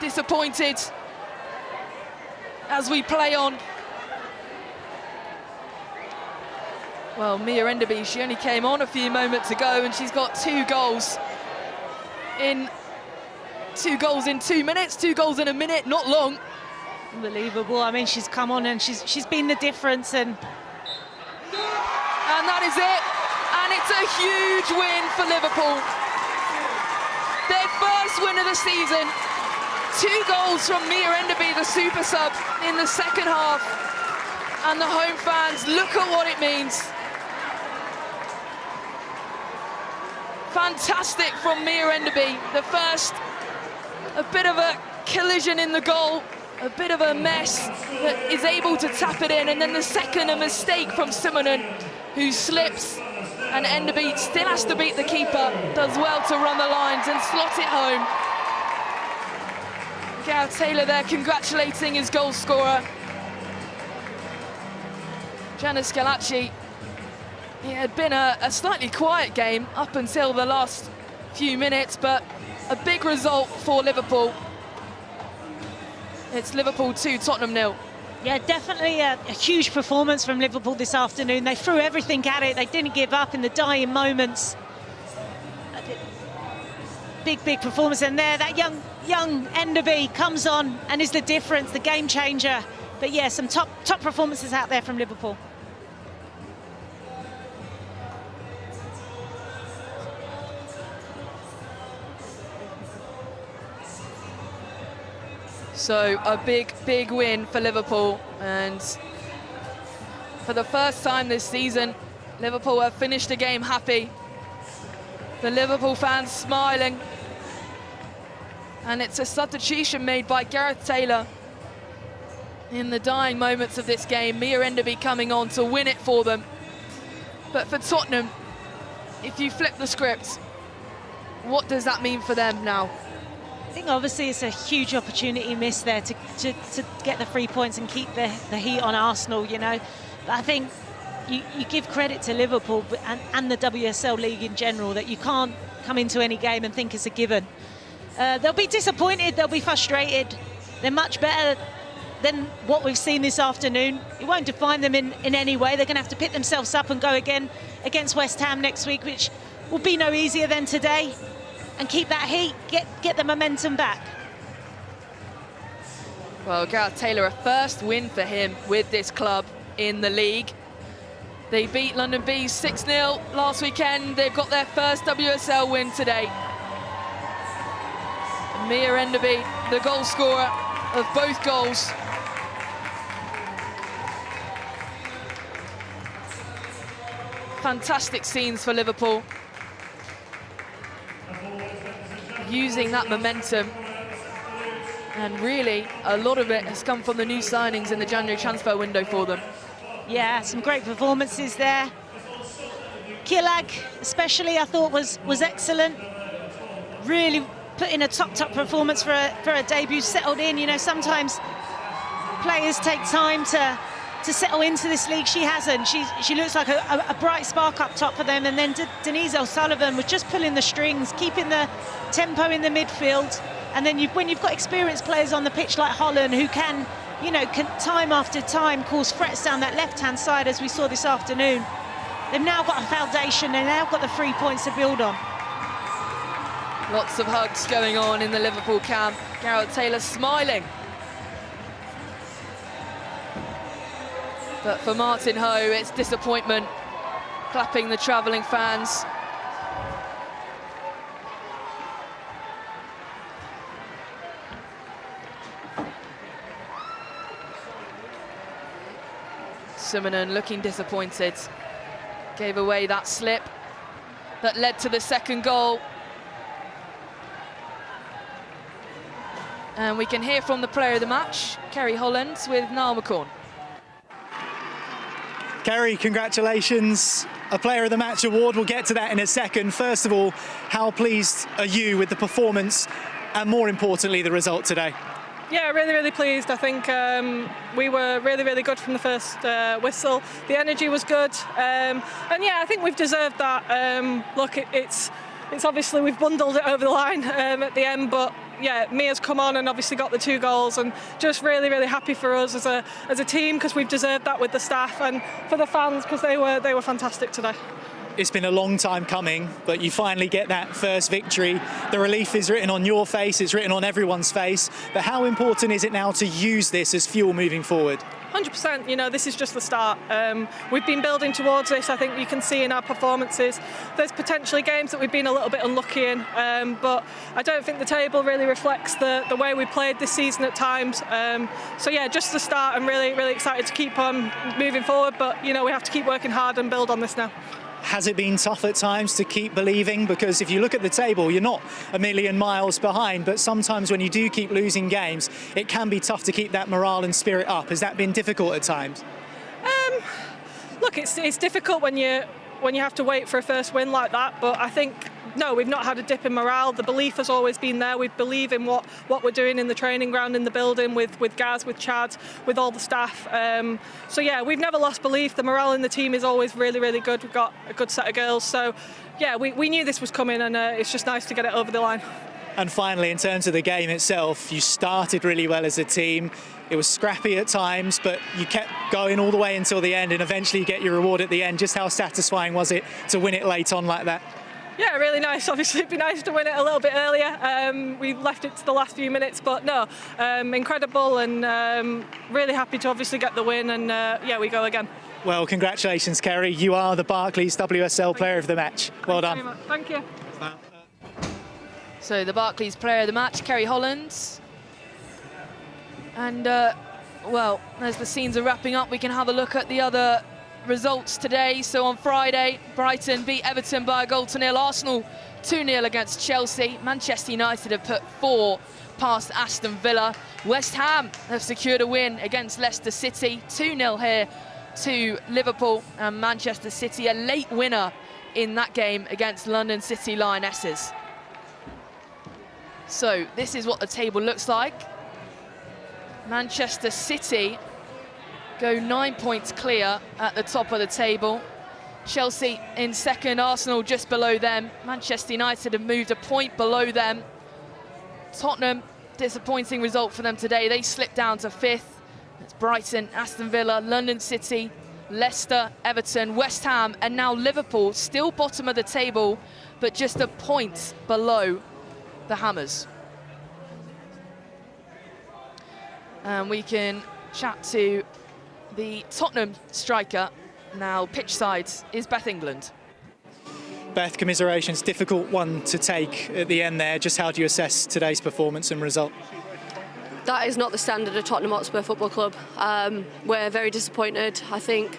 disappointed as we play on. Well, Mia Enderby, she only came on a few moments ago, and she's got 2 goals in 2 minutes, 2 goals in a minute, not long. Unbelievable. I mean, she's come on and she's been the difference, and that is it. And it's a huge win for Liverpool. Their first win of the season. 2 goals from Mia Enderby, the super sub, in the second half. And the home fans, look at what it means. Fantastic from Mia Enderby. The first, a bit of a collision in the goal, a bit of a mess, that is able to tap it in. And then the second, a mistake from Summonen, who slips. And Enderby still has to beat the keeper, does well to run the lines and slot it home. Gareth Taylor there congratulating his goal scorer. Gianna Scalacci. It had been a slightly quiet game up until the last few minutes, but a big result for Liverpool. It's Liverpool 2, Tottenham 0. Yeah, definitely a huge performance from Liverpool this afternoon. They threw everything at it. They didn't give up in the dying moments. Big, big performance. And there, that young Enderby comes on and is the difference, the game changer. But yeah, some top performances out there from Liverpool. So a big win for Liverpool, and for the first time this season, Liverpool have finished the game happy. The Liverpool fans smiling, and it's a substitution made by Gareth Taylor in the dying moments of this game. Mia Enderby coming on to win it for them. But for Tottenham, if you flip the script, what does that mean for them now? I think obviously it's a huge opportunity missed there to get the 3 points and keep the heat on Arsenal, you know. But I think you give credit to Liverpool and the WSL League in general that you can't come into any game and think it's a given. They'll be disappointed, they'll be frustrated. They're much better than what we've seen this afternoon. It won't define them in any way. They're going to have to pick themselves up and go again against West Ham next week, which will be no easier than today. And keep that heat, get the momentum back. Well, Gareth Taylor, a first win for him with this club in the league. They beat London Bees 6-0 last weekend. They've got their first WSL win today. Mia Enderby, the goal scorer of both goals. Fantastic scenes for Liverpool. Using that momentum, and really a lot of it has come from the new signings in the January transfer window for them. Yeah, some great performances there. Killag especially I thought was excellent. Really put in a top performance for a debut, settled in. You know, sometimes players take time to settle into this league. She hasn't. She looks like a bright spark up top for them. And then Denise O'Sullivan was just pulling the strings, keeping the tempo in the midfield. And then when you've got experienced players on the pitch like Holland, who can, you know, time after time cause threats down that left-hand side, as we saw this afternoon. They've now got a foundation. They've now got the 3 points to build on. Lots of hugs going on in the Liverpool camp. Gareth Taylor smiling. But for Martin Ho, it's disappointment, clapping the travelling fans. Simonon looking disappointed. Gave away that slip that led to the second goal. And we can hear from the player of the match, Kerry Holland, with Niall McCorn. Kerry, congratulations. A Player of the Match award, we'll get to that in a second. First of all, how pleased are you with the performance and, more importantly, the result today? Yeah, really pleased. I think we were really good from the first whistle. The energy was good, and yeah, I think we've deserved that. Look, it's obviously we've bundled it over the line at the end, but yeah, Mia's come on and obviously got the 2 goals, and just really happy for us as a team, because we've deserved that with the staff, and for the fans, because they were fantastic today. It's been a long time coming, but you finally get that first victory. The relief is written on your face, it's written on everyone's face. But how important is it now to use this as fuel moving forward? 100%, you know, this is just the start. We've been building towards this. I think you can see in our performances. There's potentially games that we've been a little bit unlucky in, but I don't think the table really reflects the way we played this season at times. So yeah, just the start. I'm really excited to keep on moving forward, but you know, we have to keep working hard and build on this now. Has it been tough at times to keep believing? Because if you look at the table, you're not a million miles behind, but sometimes when you do keep losing games, it can be tough to keep that morale and spirit up. Has that been difficult at times? Look, it's difficult when you have to wait for a first win like that, but I think, no, we've not had a dip in morale. The belief has always been there. We believe in what we're doing in the training ground, in the building, with Gaz, with Chad, with all the staff. So yeah, we've never lost belief. The morale in the team is always really good. We've got a good set of girls. So yeah, we knew this was coming, and it's just nice to get it over the line. And finally, in terms of the game itself, you started really well as a team. It was scrappy at times, but you kept going all the way until the end, and eventually you get your reward at the end. Just how satisfying was it to win it late on like that? Yeah, really nice. Obviously, it'd be nice to win it a little bit earlier. We left it to the last few minutes, but no, incredible, and really happy to obviously get the win, and yeah, we go again. Well, congratulations, Kerry. You are the Barclays WSL Player of the Match. Well done. Thank you. So the Barclays Player of the Match, Kerry Hollands. And, well, as the scenes are wrapping up, we can have a look at the other results today. So on Friday, Brighton beat Everton by a goal to nil. Arsenal 2-0 against Chelsea. Manchester United have put 4 past Aston Villa. West Ham have secured a win against Leicester City. 2-0 here to Liverpool, and Manchester City a late winner in that game against London City Lionesses. So this is what the table looks like. Manchester City go 9 points clear at the top of the table. Chelsea in second, Arsenal just below them. Manchester United have moved a point below them. Tottenham, disappointing result for them today. They slipped down to 5th. It's Brighton, Aston Villa, London City, Leicester, Everton, West Ham, and now Liverpool, still bottom of the table, but just a point below the Hammers. And we can chat to the Tottenham striker. Now pitch side is Beth England. Beth, commiserations, difficult one to take at the end there. Just how do you assess today's performance and result? That is not the standard of Tottenham Hotspur Football Club. We're very disappointed. I think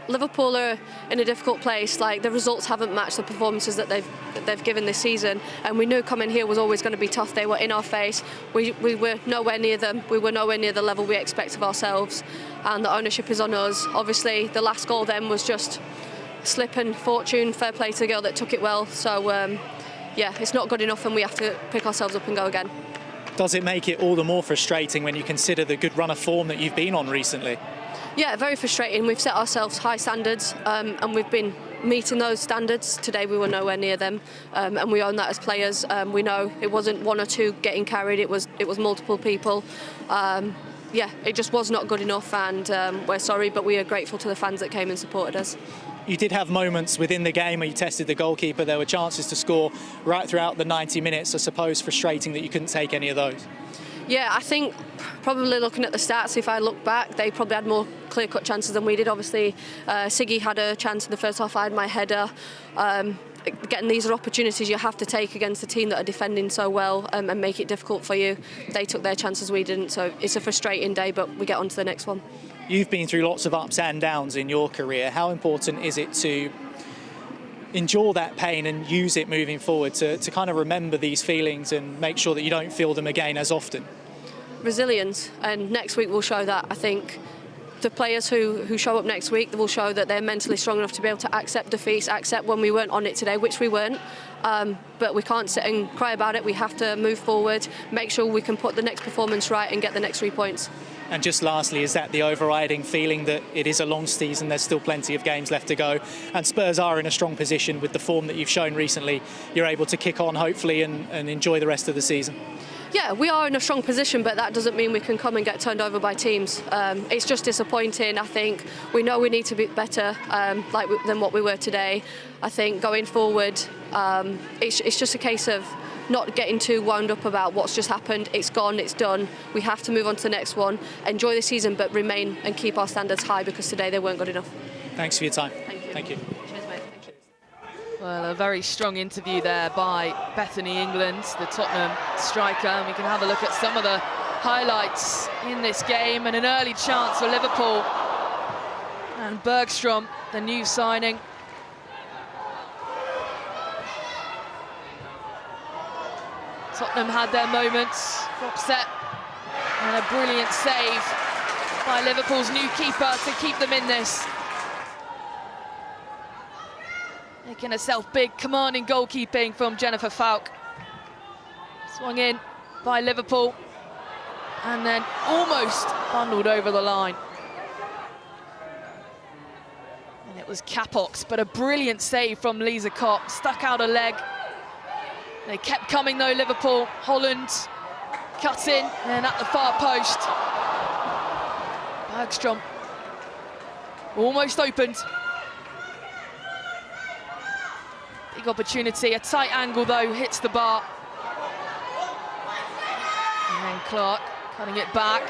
Liverpool are in a difficult place. Like, the results haven't matched the performances that they've given this season, and we knew coming here was always going to be tough. They were in our face. We were nowhere near them. We were nowhere near the level we expect of ourselves, and the ownership is on us. Obviously, the last goal then was just slip and fortune. Fair play to the girl that took it well. So yeah, it's not good enough, and we have to pick ourselves up and go again. Does it make it all the more frustrating when you consider the good run of form that you've been on recently? Yeah, very frustrating. We've set ourselves high standards, and we've been meeting those standards. Today we were nowhere near them, and we own that as players. We know it wasn't one or two getting carried, it was multiple people. Yeah, it just was not good enough, and we're sorry, but we are grateful to the fans that came and supported us. You did have moments within the game where you tested the goalkeeper. There were chances to score right throughout the 90 minutes. I suppose frustrating that you couldn't take any of those. Yeah, I think probably looking at the stats, if I look back, they probably had more clear-cut chances than we did. Obviously, Siggy had a chance in the first half. I had my header. Getting these are opportunities you have to take against a team that are defending so well, and make it difficult for you. They took their chances, we didn't. So it's a frustrating day, but we get on to the next one. You've been through lots of ups and downs in your career. How important is it to endure that pain and use it moving forward to kind of remember these feelings and make sure that you don't feel them again as often? Resilience, and next week will show that. I think the players who show up next week will show that they're mentally strong enough to be able to accept defeats, accept when we weren't on it today, which we weren't. But we can't sit and cry about it. We have to move forward, make sure we can put the next performance right and get the next 3 points. And just lastly, is that the overriding feeling that it is a long season, there's still plenty of games left to go, and Spurs are in a strong position with the form that you've shown recently? You're able to kick on, hopefully, and enjoy the rest of the season? Yeah, we are in a strong position, but that doesn't mean we can come and get turned over by teams. It's just disappointing. I think we know we need to be better than what we were today. I think going forward, it's just a case of not getting too wound up about what's just happened. It's gone, it's done. We have to move on to the next one, enjoy the season, but remain and keep our standards high, because today they weren't good enough. Thanks for your time. Thank you. Thank you. Cheers, mate. Thank you. Well, a very strong interview there by Bethany England, the Tottenham striker. And we can have a look at some of the highlights in this game, and an early chance for Liverpool. And Bergstrom, the new signing. Tottenham had their moments, drop set, and a brilliant save by Liverpool's new keeper to keep them in this. Making herself big, commanding goalkeeping from Jennifer Falk. Swung in by Liverpool, and then almost bundled over the line. And it was Capox, but a brilliant save from Lisa Kopp, stuck out a leg. They kept coming though, Liverpool. Holland cuts in, and at the far post, Bergstrom almost opened. Big opportunity, a tight angle though, hits the bar. And then Clark cutting it back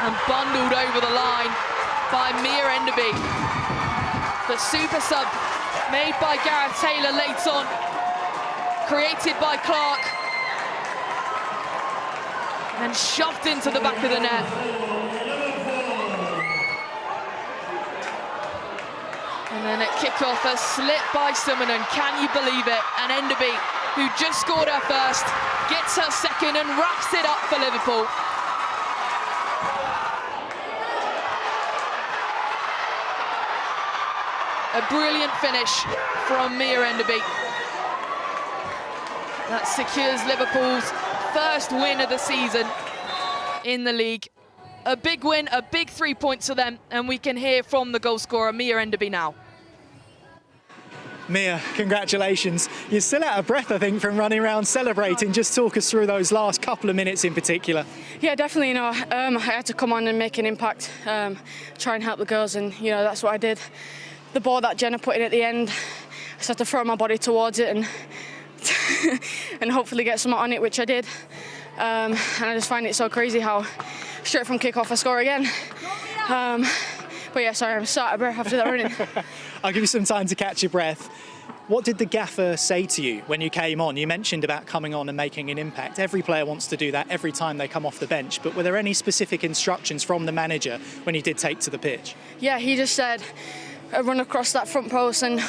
and bundled over the line by Mia Enderby. The super sub made by Gareth Taylor late on, created by Clark, and shoved into the back of the net. And then at kickoff, a slip by Summonen, can you believe it? And Enderby, who just scored her first, gets her second and wraps it up for Liverpool. A brilliant finish from Mia Enderby. That secures Liverpool's first win of the season in the league. A big win, a big 3 points for them, and we can hear from the goal scorer, Mia Enderby, now. Mia, congratulations. You're still out of breath, I think, from running around celebrating. Just talk us through those last couple of minutes in particular. Yeah, definitely. I had to come on and make an impact, try and help the girls, and that's what I did. The ball that Jenna put in at the end, I just had to throw my body towards it and and hopefully get something on it, which I did. And I just find it so crazy how straight from kick-off I score again. But yeah, sorry, I'm so out of breath after that running. I'll give you some time to catch your breath. What did the gaffer say to you when you came on? You mentioned about coming on and making an impact. Every player wants to do that every time they come off the bench, but were there any specific instructions from the manager when you did take to the pitch? Yeah, he just said, run across that front post and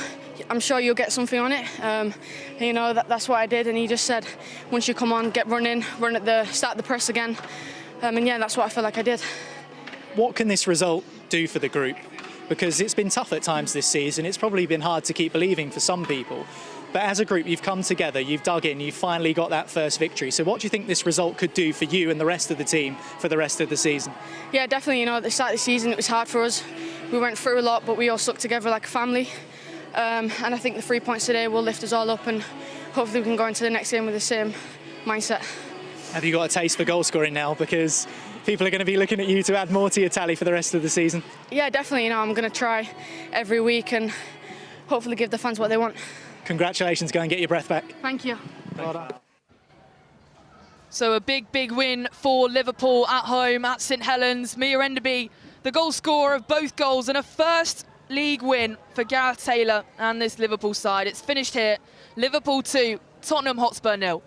I'm sure you'll get something on it. That's what I did, and he just said, once you come on, get running, start the press again. And yeah, that's what I feel like I did. What can this result do for the group? Because it's been tough at times this season. It's probably been hard to keep believing for some people. But as a group, you've come together, you've dug in, you've finally got that first victory. So what do you think this result could do for you and the rest of the team for the rest of the season? Yeah, definitely. At the start of the season, it was hard for us. We went through a lot, but we all stuck together like a family. And I think the 3 points today will lift us all up, and hopefully we can go into the next game with the same mindset. Have you got a taste for goal scoring now? Because people are going to be looking at you to add more to your tally for the rest of the season. Yeah, definitely. I'm going to try every week and hopefully give the fans what they want. Congratulations. Go and get your breath back. Thank you. Well done. So a big, big win for Liverpool at home at St Helens. Mia Enderby, the goal scorer of both goals, and a first league win for Gareth Taylor and this Liverpool side. It's finished here. Liverpool 2, Tottenham Hotspur 0.